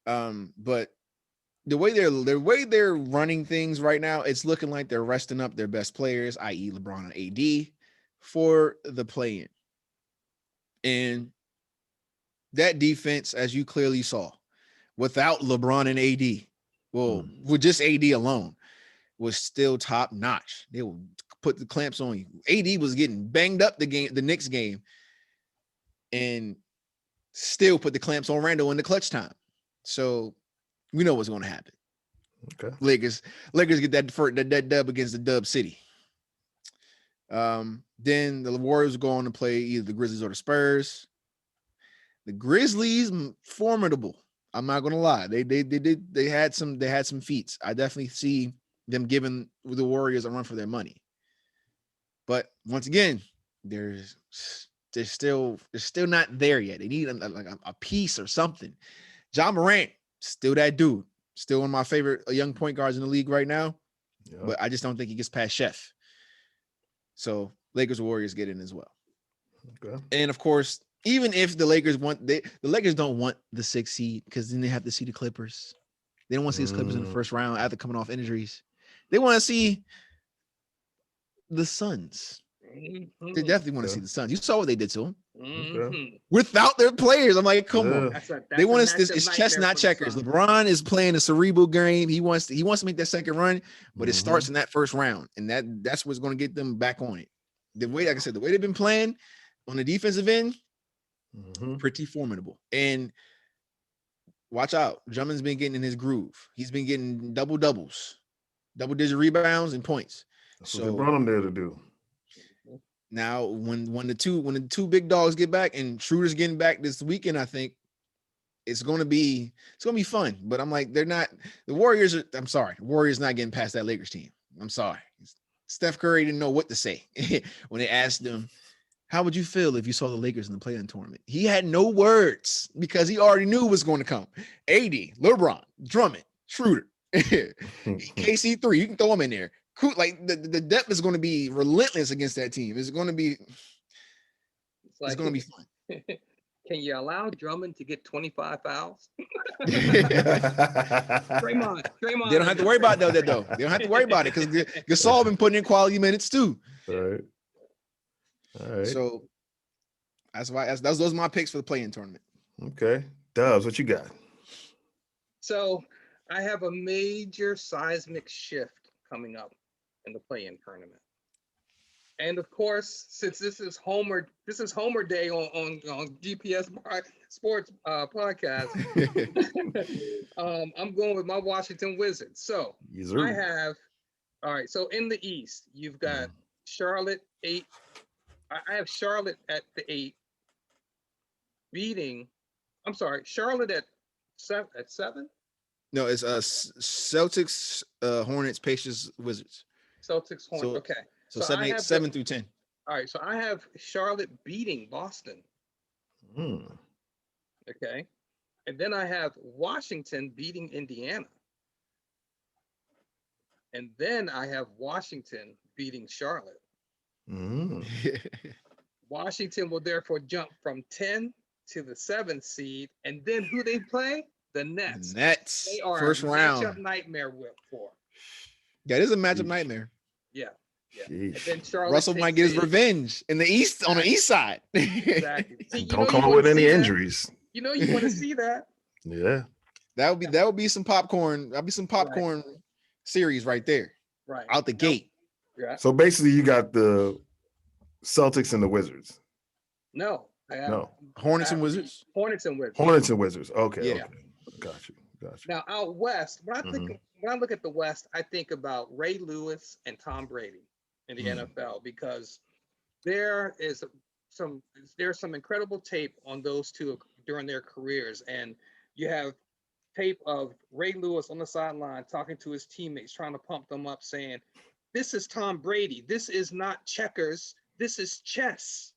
But the way they're running things right now, it's looking like they're resting up their best players, i.e. LeBron and AD, for the play-in. And that defense, as you clearly saw, without LeBron and AD, with just AD alone, was still top notch. They will put the clamps on you. AD was getting banged up the Knicks game, and still put the clamps on Randall in the clutch time. So we know what's going to happen. Okay. Lakers get that dub against the Dub City. Then the Warriors go on to play either the Grizzlies or the Spurs. The Grizzlies, formidable. I'm not gonna lie. They had some feats. I definitely see them giving the Warriors a run for their money. But once again, they're still not there yet. They need like a piece or something. John Morant, still that dude. Still one of my favorite young point guards in the league right now. Yep. But I just don't think he gets past Chef. So Lakers Warriors get in as well. Okay. And of course, even if the Lakers the Lakers don't want the 6th seed because then they have to see the Clippers. They don't want to see the Clippers in the first round after coming off injuries. They want to see the Suns. Mm-hmm. They definitely want to see the Suns. You saw what they did to them. Mm-hmm. Without their players. I'm like, come on. They want us. It's chess, not checkers. LeBron is playing a cerebral game. He wants to make that second run, but it starts in that first round, and that's what's going to get them back on it. The way, like I said, the way they've been playing on the defensive end, pretty formidable. And watch out, Drummond's been getting in his groove. He's been getting double-digit rebounds and points. That's what they brought him there to do. Now, when the two big dogs get back and Schroeder's getting back this weekend, I think it's gonna be fun. But I'm like, the Warriors not getting past that Lakers team. I'm sorry. Steph Curry didn't know what to say when they asked him, how would you feel if you saw the Lakers in the play-in tournament? He had no words because he already knew what's going to come. AD, LeBron, Drummond, Schroeder, KC3, you can throw him in there. Like the depth is going to be relentless against that team. It's going to be fun. Can you allow Drummond to get 25 fouls? Draymond. They don't have to worry about that though. They don't have to worry about it because Gasol been putting in quality minutes too. All right. So those are my picks for the play-in tournament. Okay, Dubz, what you got? So I have a major seismic shift coming up in the play-in tournament. And of course, since this is Homer Day on GPS Sports podcast, I'm going with my Washington Wizards. So I have, all right. So in the East, you've got Charlotte 8. I have Charlotte at the 8, Charlotte at 7. No, it's Celtics, Hornets, Pacers, Wizards. Celtics, Hornets. Okay. So 7 through 10. All right. So I have Charlotte beating Boston. Okay. And then I have Washington beating Indiana. And then I have Washington beating Charlotte. Washington will therefore jump from 10 to the 7th seed. And then who they play? The Nets. They are first a round matchup nightmare for. Yeah, it is a matchup nightmare. Yeah. And then Russell might get his revenge in the East on the East side. Exactly. See, don't come up with any injuries. You want to see that. Yeah. That would be some popcorn. That'd be some popcorn series right there. Right. Out the gate. Yeah. So basically you got the Celtics and the Wizards. No. Hornets and Wizards. Hornets and Wizards. Okay. Yeah. Okay. Got you. Now out west, when I look at the West, I think about Ray Lewis and Tom Brady in the NFL because there's some incredible tape on those two during their careers, and you have tape of Ray Lewis on the sideline talking to his teammates, trying to pump them up, saying, "This is Tom Brady. This is not checkers. This is chess."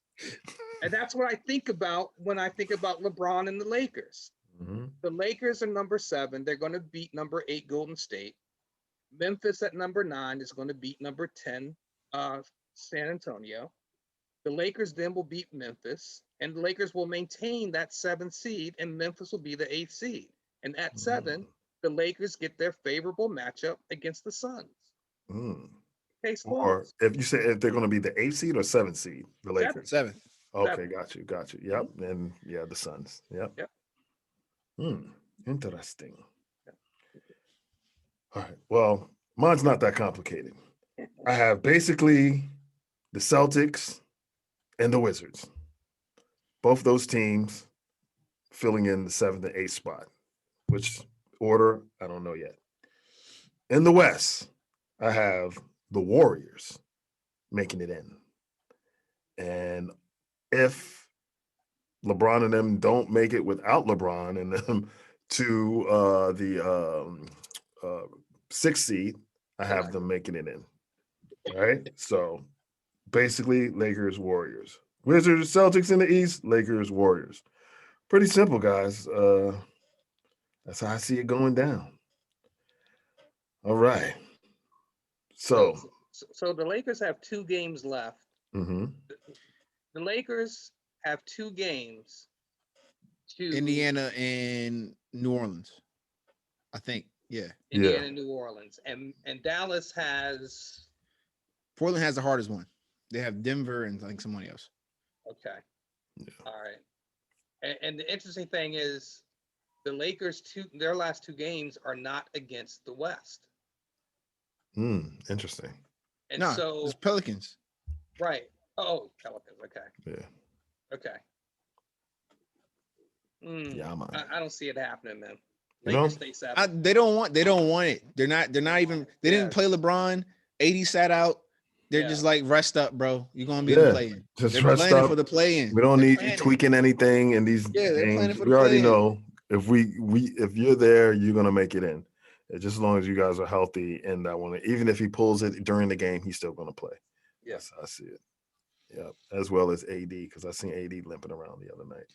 And that's what I think about when I think about LeBron and the Lakers. The Lakers are number 7. They're going to beat number 8 Golden State. Memphis at number 9 is going to beat number 10 San Antonio. The Lakers then will beat Memphis, and the Lakers will maintain that 7th seed, and Memphis will be the 8th seed. And at 7, the Lakers get their favorable matchup against the Suns. Or if they're going to be the 8th seed or 7th seed, the Lakers. 7th. Okay, got you. Yep, and the Suns. Yep. Interesting. All right. Well, mine's not that complicated. I have basically the Celtics and the Wizards. Both those teams filling in the 7th and 8th spot. Which order, I don't know yet. In the West, I have the Warriors making it in. And if LeBron and them don't make it without LeBron and them to the 6th seed. I have them making it in. All right. So basically, Lakers, Warriors. Wizards, Celtics in the East, Lakers, Warriors. Pretty simple, guys. That's how I see it going down. All right. So the Lakers have 2 games left. Mm-hmm. The Lakers have 2 games to Indiana and New Orleans, I think. Yeah. Indiana and New Orleans. And Dallas has Portland has the hardest one. They have Denver and I think somebody else. Okay. Yeah. All right. And the interesting thing is the Lakers their last 2 games are not against the West. Interesting. And no, so it's Pelicans. Right. Oh, Pelicans. Okay. Yeah. Okay. Yeah, I don't see it happening, man. Lakers stay 7. They don't want it. They're not even. They didn't play LeBron. 80 sat out. They're just like, rest up, bro. You're gonna be in the play-in. Just they're rest up for the play-in. We don't need you tweaking anything in these games. We already know if you're there, you're gonna make it in. Just as long as you guys are healthy in that one. Even if he pulls it during the game, he's still gonna play. Yes, I see it. Yeah, as well as AD, because I seen AD limping around the other night.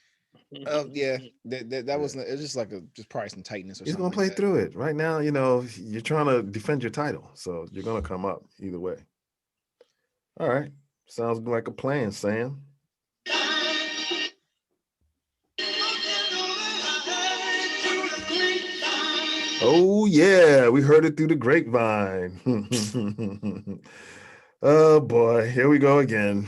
Yeah, that wasn't. It was just like just probably some tightness. Or he's something gonna play like through it. Right now, you're trying to defend your title, so you're gonna come up either way. All right, sounds like a plan, Sam. Oh yeah, we heard it through the grapevine. Oh boy, here we go again.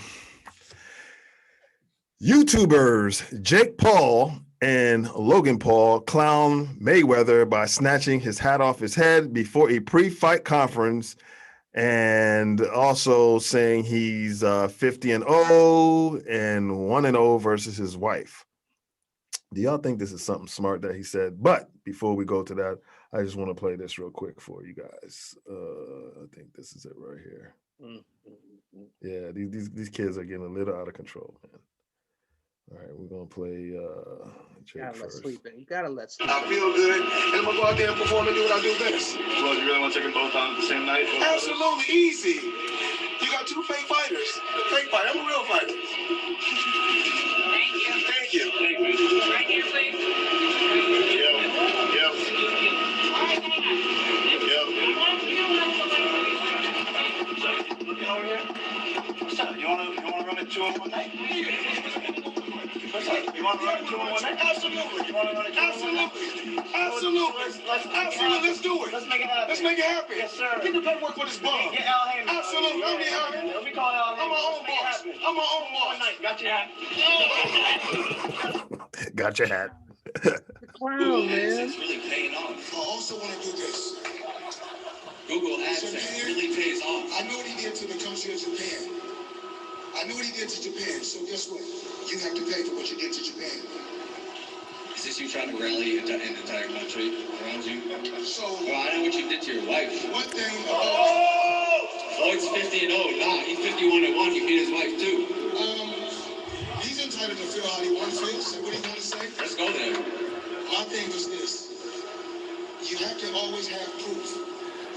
YouTubers Jake Paul and Logan Paul clown Mayweather by snatching his hat off his head before a pre-fight conference, and also saying he's 50-0 and 1-0 versus his wife. Do y'all think this is something smart that he said? But before we go to that, I just want to play this real quick for you guys. I think this is it right here. Yeah, these kids are getting a little out of control, man. All right, we're gonna play Jake first. You gotta let sleep. I feel good, and I'm gonna go out there and perform and do what I do best. Well, you really want to take them both on the same night? Absolutely easy. You got 2 fake fighters. Fake fighter. I'm a real fighter. Thank you. Right here, please. Yep. Looking over here. What's up? You wanna run it 2 in one night? What's up? You want to run it 2 in one night? Absolutely. You want to run it 2 in one night? Absolutely. Let's do it. Let's make it happen. Yes, sir. Get the paperwork for this bum. Get Al Hammond. Absolutely. I'll be Hammond. Let me call Al Hammond. I'm my own boss. Got your hat. Got your hat. Clown, man. It's really paying off. I also want to do this. Google AdSense really pays off. I know what he did to the country of Japan. So guess what? You have to pay for what you did to Japan. Is this you trying to rally an entire country around you? So, well, I know what you did to your wife. One thing. Floyd's 50-0. Nah, he's 51-1. You beat his wife too. He's entitled to feel how he wants to feel. Say what he want to say. Let's go there. My thing is this: you have to always have proof.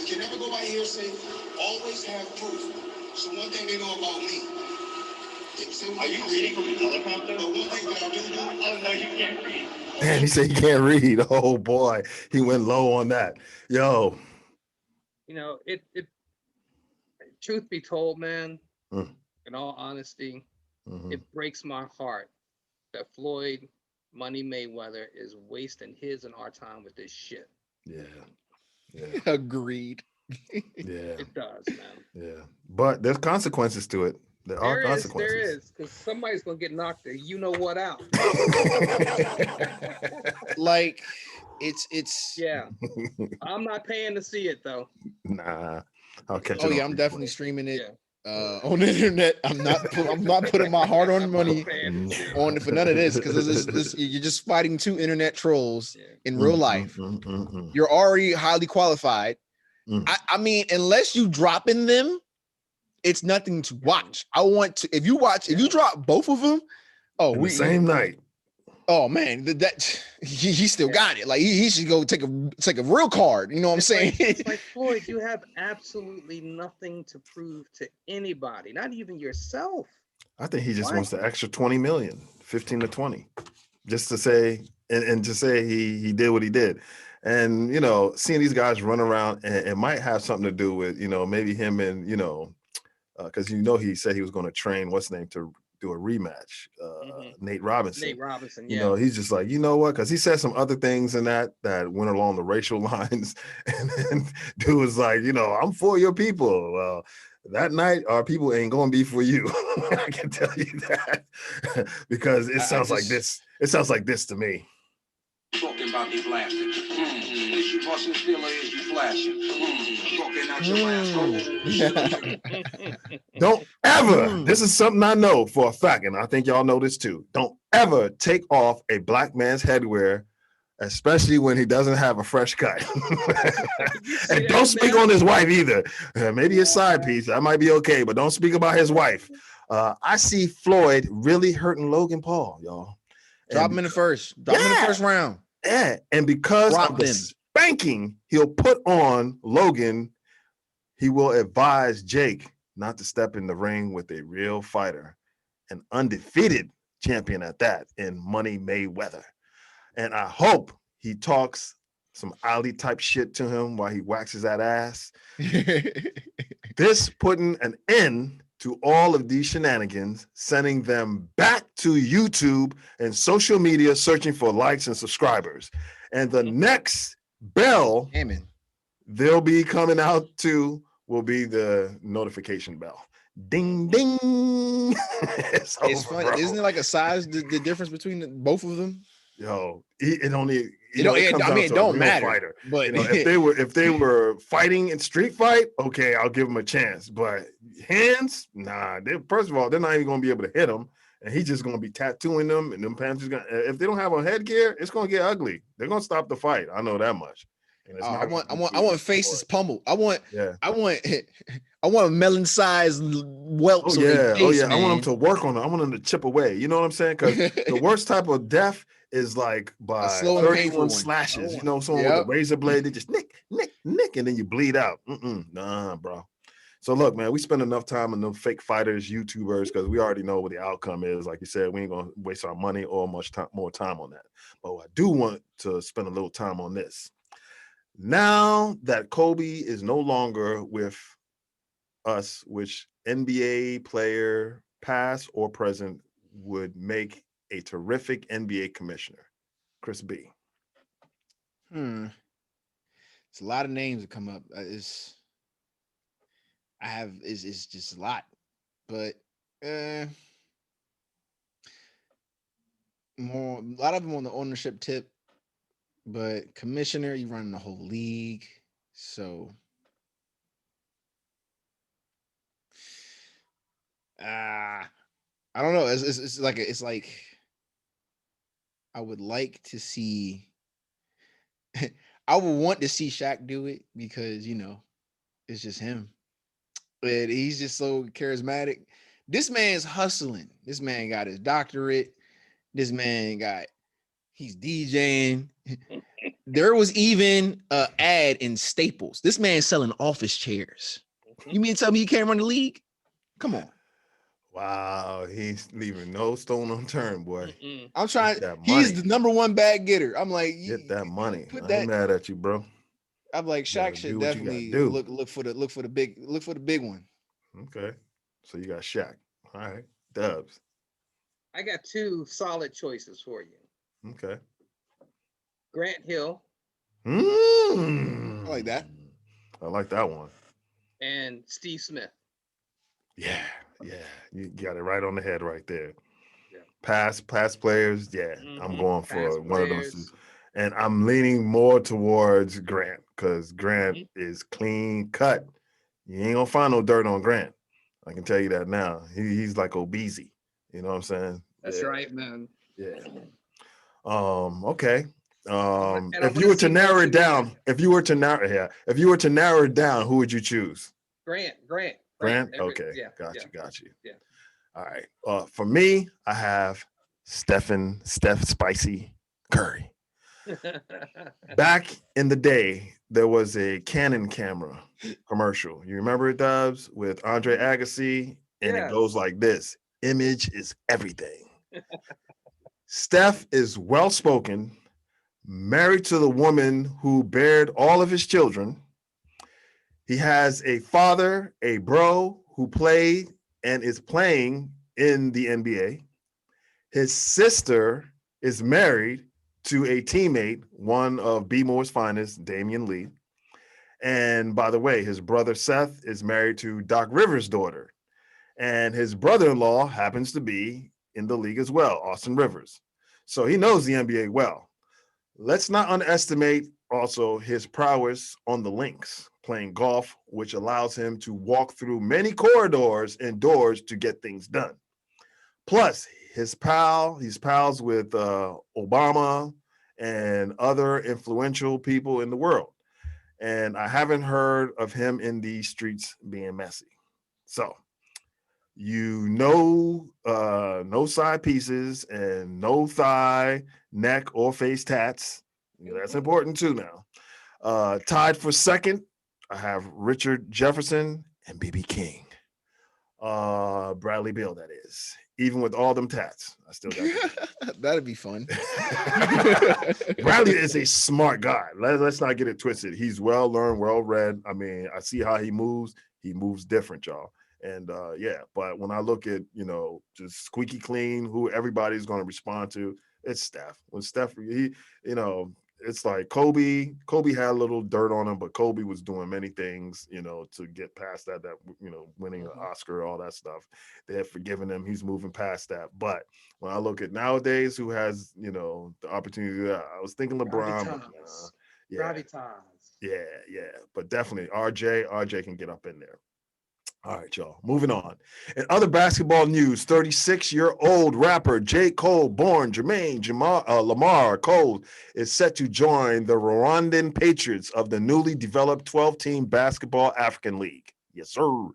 You can never go by hearsay. Always have proof. So one thing they know about me. Are you reading from the teleprompter? But one thing that I do. Oh no, you can't read. Man, he said he can't read. Oh boy, he went low on that. Yo. It truth be told, man, in all honesty, it breaks my heart that Floyd Money Mayweather is wasting his and our time with this shit. Yeah. Agreed. Yeah. It does, man. Yeah. But there's consequences to it. There are consequences. There is, because somebody's gonna get knocked there. You know what out. Like it's yeah. I'm not paying to see it though. Nah. I'll catch it. Oh yeah, I'm definitely streaming it on the internet. I'm not putting my hard-earned money on it for none of this, because you're just fighting 2 internet trolls in real life. You're already highly qualified. I mean, unless you dropping them, it's nothing to watch. I want to. If you drop both of them, the same night. Oh man, that he still got it. Like he should go take a real card. You know what I'm saying? It's like Floyd, you have absolutely nothing to prove to anybody, not even yourself. I think he just wants the extra 20 million, 15 to 20, just to say and just say he did what he did. And seeing these guys run around, and it might have something to do with maybe him and because he said he was going to train what's name to do a rematch, Nate Robinson. Yeah. He's just like, you know what? Because he said some other things in that went along the racial lines, and then dude was like, I'm for your people. Well, that night our people ain't gonna be for you. I can tell you that because it sounds like this. It sounds like this to me. Talking about me blasting. Is you busting still or is you flashing? Talking out your asshole. Don't ever, this is something I know for a fact, and I think y'all know this too. Don't ever take off a black man's headwear, especially when he doesn't have a fresh cut. And don't speak on his wife either. Maybe his side piece, that might be okay, but don't speak about his wife. I see Floyd really hurting Logan Paul, y'all. Drop him in the first. Drop him in the first round. Yeah, and because of the spanking he'll put on Logan, he will advise Jake not to step in the ring with a real fighter, an undefeated champion at that, in Money Mayweather. And I hope he talks some Ali type shit to him while he waxes that ass. This putting an end to all of these shenanigans, sending them back to YouTube and social media, searching for likes and subscribers. And the next bell they'll be coming out to will be the notification bell. Ding, ding. It's funny. Bro. Isn't it like a size, the difference between both of them? Yo, it only it don't matter. Fighter. But if they were fighting in street fight, okay, I'll give them a chance. But hands, nah. First of all, they're not even gonna be able to hit him, and he's just gonna be tattooing them. And them Panthers if they don't have on headgear, it's gonna get ugly. They're gonna stop the fight. I know that much. I want faces pummeled. I want melon-sized whelps. Oh yeah. Man. I want them to work on it. I want them to chip away. You know what I'm saying? Because the worst type of death is like by 31 slashes. Someone with a razor blade, they just nick, and then you bleed out. Nah, bro. So look, man, we spend enough time on them fake fighters, YouTubers, because we already know what the outcome is. Like you said, we ain't gonna waste our money or more time on that. But I do want to spend a little time on this. Now that Kobe is no longer with us, which NBA player, past or present, would make a terrific NBA commissioner? Chris B. It's a lot of names that come up. It's just a lot, but a lot of them on the ownership tip. But commissioner, you running the whole league, so I don't know. It's like I would like to see. I would want to see Shaq do it because it's just him, but he's just so charismatic. This man's hustling. This man got his doctorate. This man he's DJing. There was even an ad in Staples. This man's selling office chairs. You mean to tell me he can't run the league? Come on. Wow, he's leaving no stone unturned, boy. I'm trying. He's the number one bag getter. I'm like, get that money. I ain't mad at you, bro. I'm like, Shaq should definitely look for the big one. Okay, so you got Shaq. All right, Dubz. I got two solid choices for you. Okay. Grant Hill. I like that. I like that one. And Steve Smith. Yeah. You got it right on the head right there. Yeah. Past players, I'm going for one of those two. And I'm leaning more towards Grant because Grant is clean cut. You ain't gonna find no dirt on Grant. I can tell you that now. He's like obese. You know what I'm saying? That's right, man. Yeah. Okay. If you were to narrow it down, who would you choose? Grant. Okay. Got you. Yeah. All right. For me, I have Steph Spicy Curry. Back in the day, there was a Canon camera commercial. You remember it, Dubz, with Andre Agassi? And it goes like this: image is everything. Steph is well-spoken, married to the woman who bared all of his children. He has a father, a bro, who played and is playing in the NBA. His sister is married to a teammate, one of B. Moore's finest, Damian Lee. And by the way, his brother Seth is married to Doc Rivers' daughter. And his brother-in-law happens to be in the league as well, Austin Rivers. So he knows the NBA well. Let's not underestimate also his prowess on the links, playing golf, which allows him to walk through many corridors and doors to get things done. Plus, he's pals with Obama and other influential people in the world. And I haven't heard of him in these streets being messy. So, no side pieces and no thigh, neck, or face tats. That's important too now. Tied for second, I have Richard Jefferson and B.B. King. Bradley Beal, that is. Even with all them tats, I still got that. That'd be fun. Bradley is a smart guy. Let's not get it twisted. He's well learned, well read. I mean, I see how he moves. He moves different, y'all. And but when I look at, just squeaky clean, who everybody's going to respond to, it's Steph. When Steph, it's like Kobe had a little dirt on him, but Kobe was doing many things, to get past that, winning an Oscar, all that stuff. They have forgiven him. He's moving past that. But when I look at nowadays, who has, the opportunity to do that, I was thinking LeBron. Yeah. But definitely RJ can get up in there. All right, y'all. Moving on. In other basketball news, 36-year-old rapper J. Cole, born Lamar Cole, is set to join the Rwandan Patriots of the newly developed 12-team Basketball African League. Yes, sir.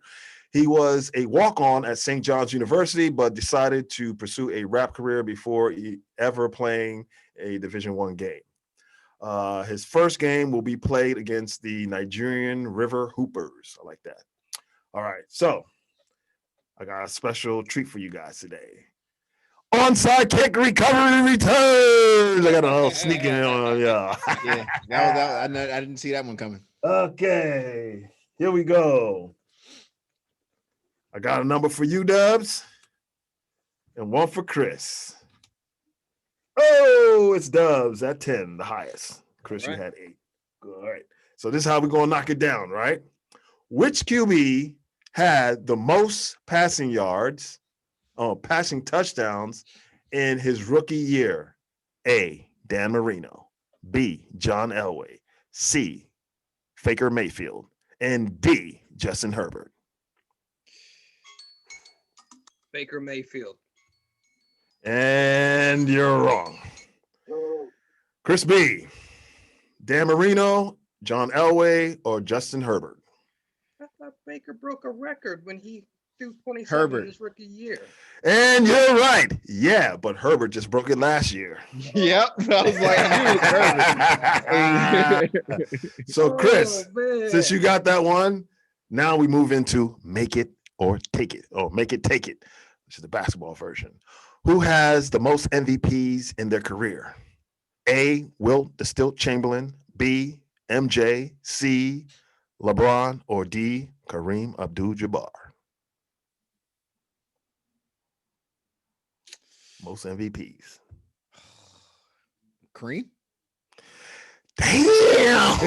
He was a walk-on at St. John's University, but decided to pursue a rap career before ever playing a Division I game. His first game will be played against the Nigerian River Hoopers. I like that. All right, so I got a special treat for you guys today. Onside kick recovery returns. I got a little sneaking on, yeah. Yeah, I didn't see that one coming. Okay, here we go. I got a number for you, Dubz, and one for Chris. Oh, it's Dubz at 10, the highest. Chris, you had 8. All right, so this is how we're going to knock it down, right? Which QB had the most passing touchdowns in his rookie year? A, Dan Marino. B, John Elway. C, Baker Mayfield. And D, Justin Herbert. Baker Mayfield. And you're wrong. Chris B, Dan Marino, John Elway, or Justin Herbert? I thought Baker broke a record when he threw 27 in his rookie year. And you're right. Yeah, but Herbert just broke it last year. Yep. I was like, I knew it was Herbert. So, Chris, since you got that one, now we move into Make It or Take It, or Make It Take It, which is the basketball version. Who has the most MVPs in their career? A, Wilt the Stilt Chamberlain. B, MJ. C, LeBron, or D, Kareem Abdul-Jabbar? Most MVPs. Kareem? Damn!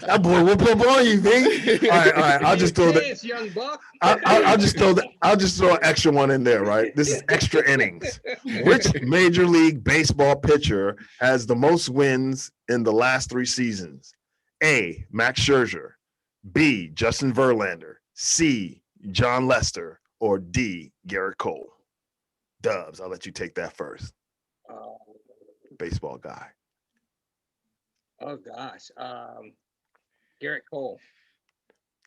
That boy whoop up on you, B. All right. I'll just throw that. Young buck. I'll just throw an extra one in there, right? This is extra innings. Which Major League Baseball pitcher has the most wins in the last 3 seasons? A, Max Scherzer. B, Justin Verlander. C, John Lester. Or D, Garrett Cole? Dubz, I'll let you take that first. Baseball guy. Oh gosh, Garrett Cole.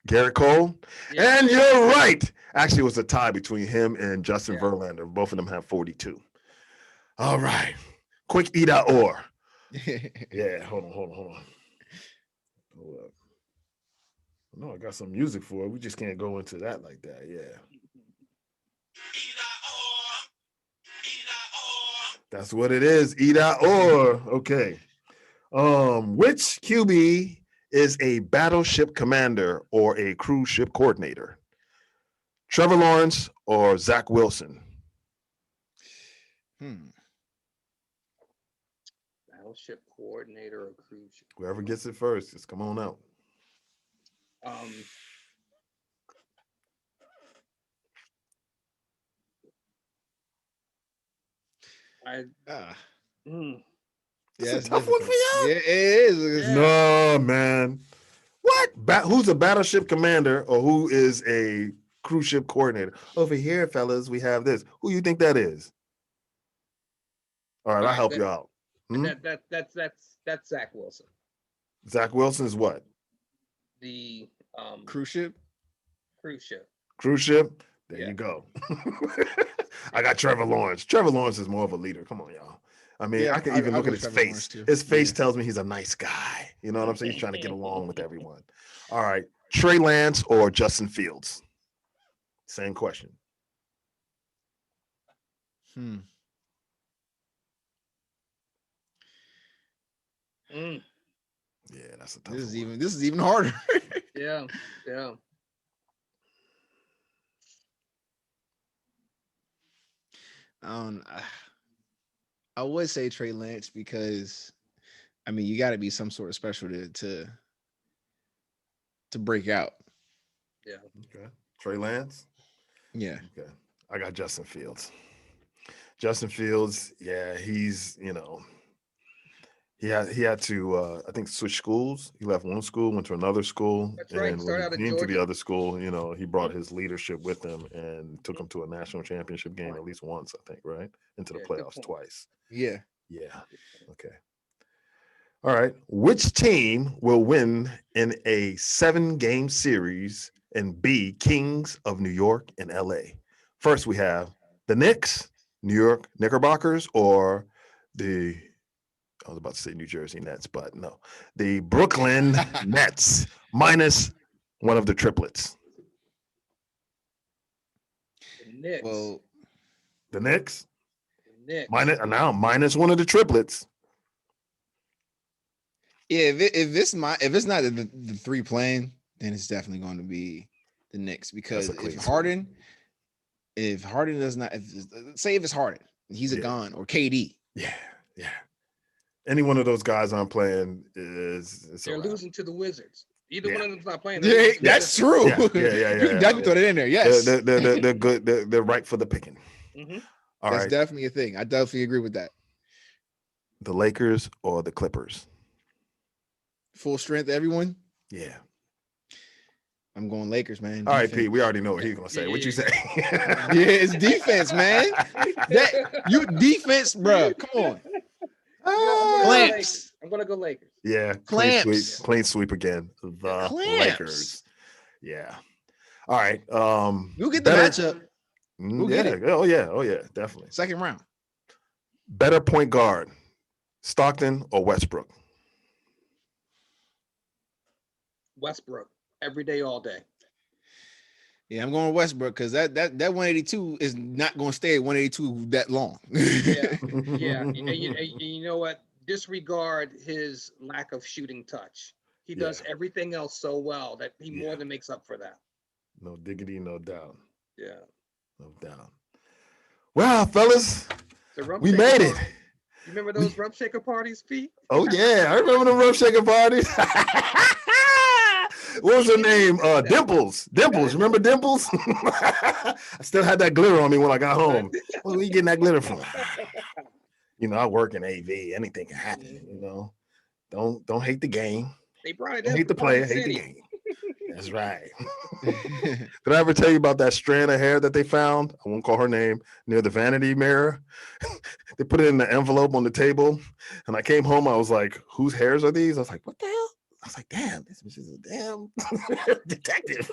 Garrett Cole. Yeah. And you're right. Actually, it was a tie between him and Justin Verlander. Both of them have 42. All right. Quick either or. Yeah, hold on. Hold up. No, I got some music for it. We just can't go into that like that. Yeah. That's what it is. Either or. Okay. Which QB is a battleship commander or a cruise ship coordinator? Trevor Lawrence or Zach Wilson? Battleship coordinator or cruise ship. Whoever gets it first, just come on out. It's a tough one for you. Yeah, it is. Yeah. No, man. What? Who's a battleship commander or who is a cruise ship coordinator? Over here, fellas, we have this. Who you think that is? All right, I'll help you out. That's Zach Wilson. Zach Wilson is what? The cruise ship. Cruise ship. Cruise ship. There you go. I got Trevor Lawrence. Trevor Lawrence is more of a leader. Come on, y'all. I mean, I can even look at his face. His face tells me he's a nice guy. You know what I'm saying? He's trying to get along with everyone. All right. Trey Lance or Justin Fields? Same question. Yeah, that's a tough one. This is even harder. Yeah. I would say Trey Lance because, I mean, you got to be some sort of special to break out. Yeah. Okay. Trey Lance. Yeah. Okay. I got Justin Fields. Justin Fields. Yeah, he's he had to I think switch schools. He left one school, went to another school. That's right. And when he came to the other school, he brought his leadership with him and took him to a national championship game at least once, I think, right? Into the playoffs twice. Yeah. Yeah. Okay. All right. Which team will win in a 7-game series and be Kings of New York and LA? First, we have the Knicks, New York Knickerbockers, or I was about to say New Jersey Nets, but no. The Brooklyn Nets minus one of the triplets. The Knicks. Well, the Knicks? The Knicks. Minus one of the triplets. Yeah, if it's not the three playing, then it's definitely going to be the Knicks because if Harden does not, say if it's Harden, he's a gone or KD. Yeah. Any one of those guys I'm playing they're losing to the Wizards. Either one of them's not playing. Yeah, that's true. Yeah. You can definitely throw that in there. Yes, they're good. They're right for the picking. Mm-hmm. That's definitely a thing. I definitely agree with that. The Lakers or the Clippers? Full strength, everyone. Yeah. I'm going Lakers, man. All right, Pete. We already know what he's gonna say. What you say? Yeah, it's defense, man. Defense, bro. Come on. Clamps. I'm gonna go Lakers. Yeah, clean sweep again. The Lakers. Yeah. All right. We'll get the matchup. We'll get it. Oh yeah, definitely. Second round. Better point guard, Stockton or Westbrook? Westbrook. Every day, all day. Yeah, I'm going Westbrook because that 182 is not going to stay at 182 that long. Yeah. And you know what? Disregard his lack of shooting touch. He does everything else so well that he more than makes up for that. No diggity, no doubt. Yeah. No doubt. Well, fellas, we made it. You remember those rump shaker parties, Pete? Oh, yeah. I remember the rump shaker parties. What was her name? Dimples. Remember Dimples? I still had that glitter on me when I got home. Where you getting that glitter from? I work in AV. Anything can happen, Don't hate the game. They brought it Don't hate the player, hate the game. That's right. Did I ever tell you about that strand of hair that they found? I won't call her name, near the vanity mirror. They put it in the envelope on the table. And I came home, I was like, whose hairs are these? I was like, what the hell? I was like, damn, this bitch is a damn detective.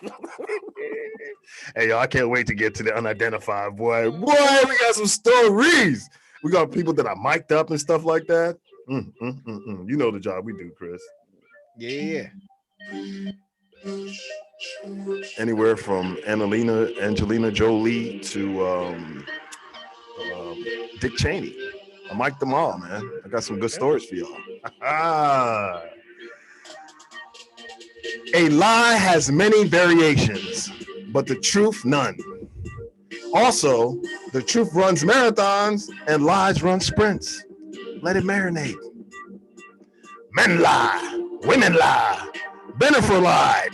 Hey, y'all, I can't wait to get to the unidentified boy. Boy, we got some stories. We got people that are mic'd up and stuff like that. You know the job we do, Chris. Yeah. Anywhere from Angelina Jolie to Dick Cheney. I mic'd them all, man. I got some good stories for y'all. A lie has many variations, but the truth none. Also, the truth runs marathons and lies run sprints. Let it marinate. Men lie, women lie, Bennifer lied.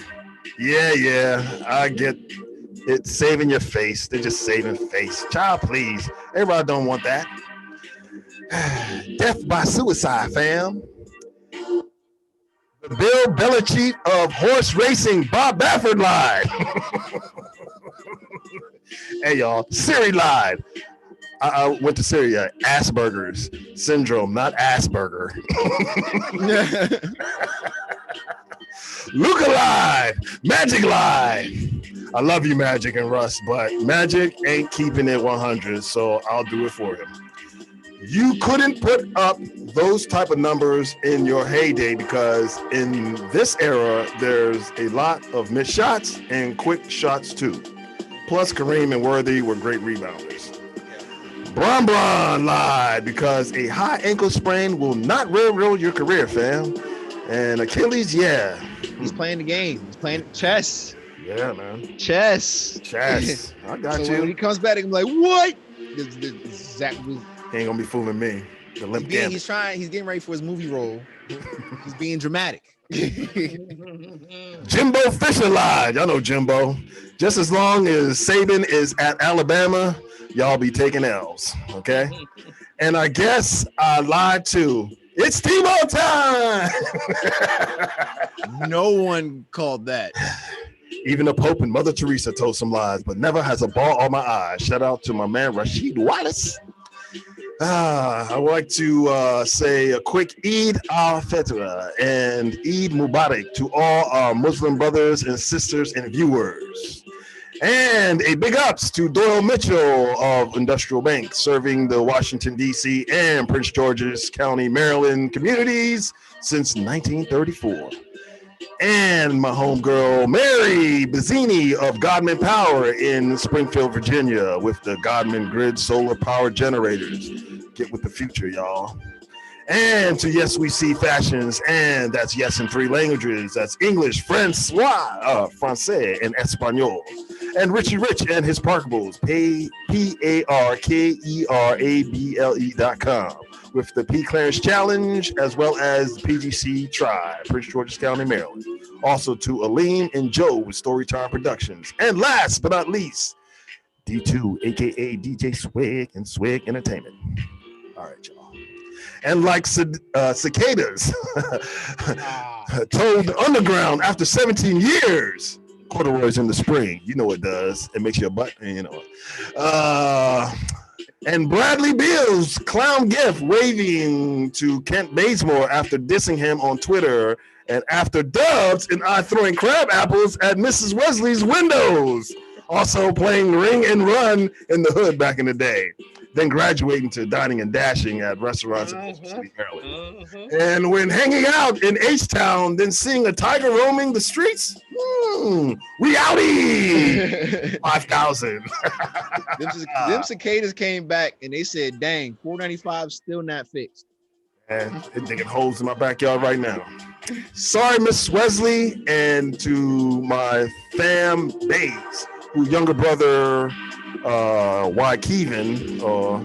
Yeah, I get it. Saving your face. They're just saving face. Child, please. Everybody don't want that. Death by suicide, fam. The Bill Belichick of horse racing, Bob Baffert lied. Hey, y'all. Siri lied. I went to Syria. Asperger's syndrome, not Asperger. Luca lied. Magic lied. I love you, Magic and Russ, but Magic ain't keeping it 100, so I'll do it for him. You couldn't put up those type of numbers in your heyday because in this era, there's a lot of missed shots and quick shots too. Plus, Kareem and Worthy were great rebounders. Bron lied because a high ankle sprain will not railroad your career, fam. And Achilles, yeah. He's playing the game. He's playing chess. Yeah, man. Chess. I got so you. When he comes back, I'm like, what? Zach was. He ain't gonna be fooling me. He's getting ready for his movie role. He's being dramatic. Jimbo Fisher lied. Y'all know Jimbo. Just as long as Saban is at Alabama, y'all be taking L's, okay? And I guess I lied too. It's Tebow time. No one called that. Even the Pope and Mother Teresa told some lies, but never has a ball on my eyes. Shout out to my man Rasheed Wallace. I would like to say a quick Eid al-Fitr and Eid Mubarak to all our Muslim brothers and sisters and viewers. And a big ups to Doyle Mitchell of Industrial Bank, serving the Washington, D.C. and Prince George's County, Maryland communities since 1934. And my homegirl, Mary Bazzini of Godman Power in Springfield, Virginia, with the Godman Grid solar power generators. Get with the future, y'all. And to Yes We See Fashions, and that's yes in 3 languages. That's English, Francais, and Espanol. And Richie Rich and his Parkables, PARKERABLE.com, with the P Clarence Challenge, as well as the PGC Tribe, Prince George's County, Maryland. Also to Aleem and Joe with Storytime Productions. And last but not least, D2, aka DJ Swig and Swig Entertainment. All right, y'all. And like cicadas told the underground after 17 years, corduroys in the spring. You know it does. It makes your butt, you know. And Bradley Beal's clown gift waving to Kent Bazemore after dissing him on Twitter, and after Dubz and I throwing crab apples at Mrs. Wesley's windows. Also playing Ring and Run in the hood back in the day. Then graduating to dining and dashing at restaurants in City, Maryland. And when hanging out in H-Town, then seeing a tiger roaming the streets, reality. 5,000. Them cicadas came back and they said, dang, 495 still not fixed. And they're digging holes in my backyard right now. Sorry, Miss Wesley, and to my fam Bays, whose younger brother, Kevin, or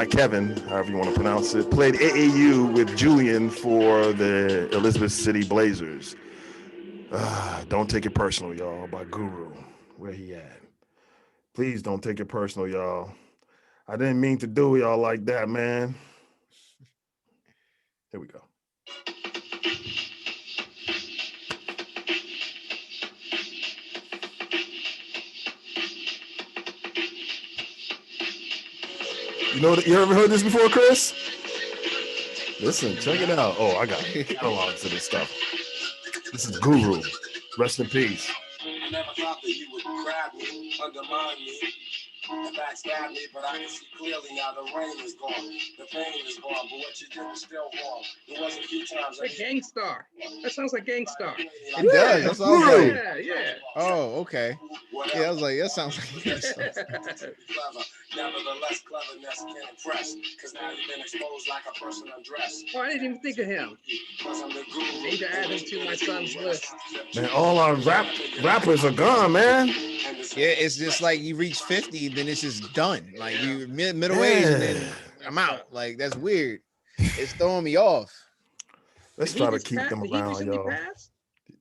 Kevin, however you want to pronounce it, played AAU with Julian for the Elizabeth City Blazers. Don't take it personal, y'all, by Guru. Where he at? Please don't take it personal, y'all. I didn't mean to do y'all like that, man. Here we go. You know, you ever heard this before, Chris? Listen, check it out. Oh, I got catalogs of this stuff. This is Guru. Rest in peace. I never thought that you would grab me, undermine me, and backstab me, but I can see clearly now the rain is gone, the pain is gone, but what you did was still wrong. There was a few times Like Gangstar. That sounds like Gangstar. It does. That's all I was like. Yeah, yeah. Oh, okay. Yeah, I was like, that sounds like Nevertheless, cleverness can impress, because now you've been exposed like a person undressed. Oh, I didn't even think of him. Need to add him to my son's list. Man, all our rappers are gone, man. Yeah, it's just like you reach 50, then it's just done. Like you middle age, and then I'm out. Like that's weird. It's throwing me off. Let's try to keep them around, y'all.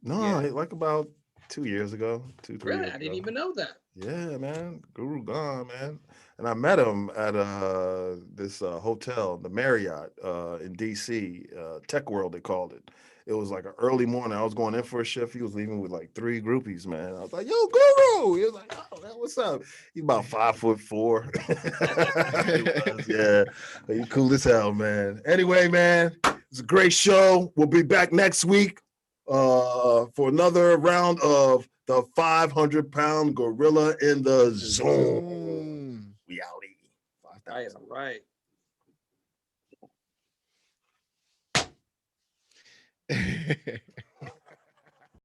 No, like about 2 years ago, 2-3 years Really? ago. I didn't even know that. Yeah, man. Guru gone, man. And I met him at this hotel, the Marriott in DC, Tech World, they called it. It was like an early morning. I was going in for a shift. He was leaving with like 3 groupies, man. I was like, yo, Guru. He was like, oh, man, what's up? He's about 5'4". Yeah, he cool as hell, man. Anyway, man, it's a great show. We'll be back next week for another round of the 500-pound gorilla in the zone. We outie. 5,000. Right.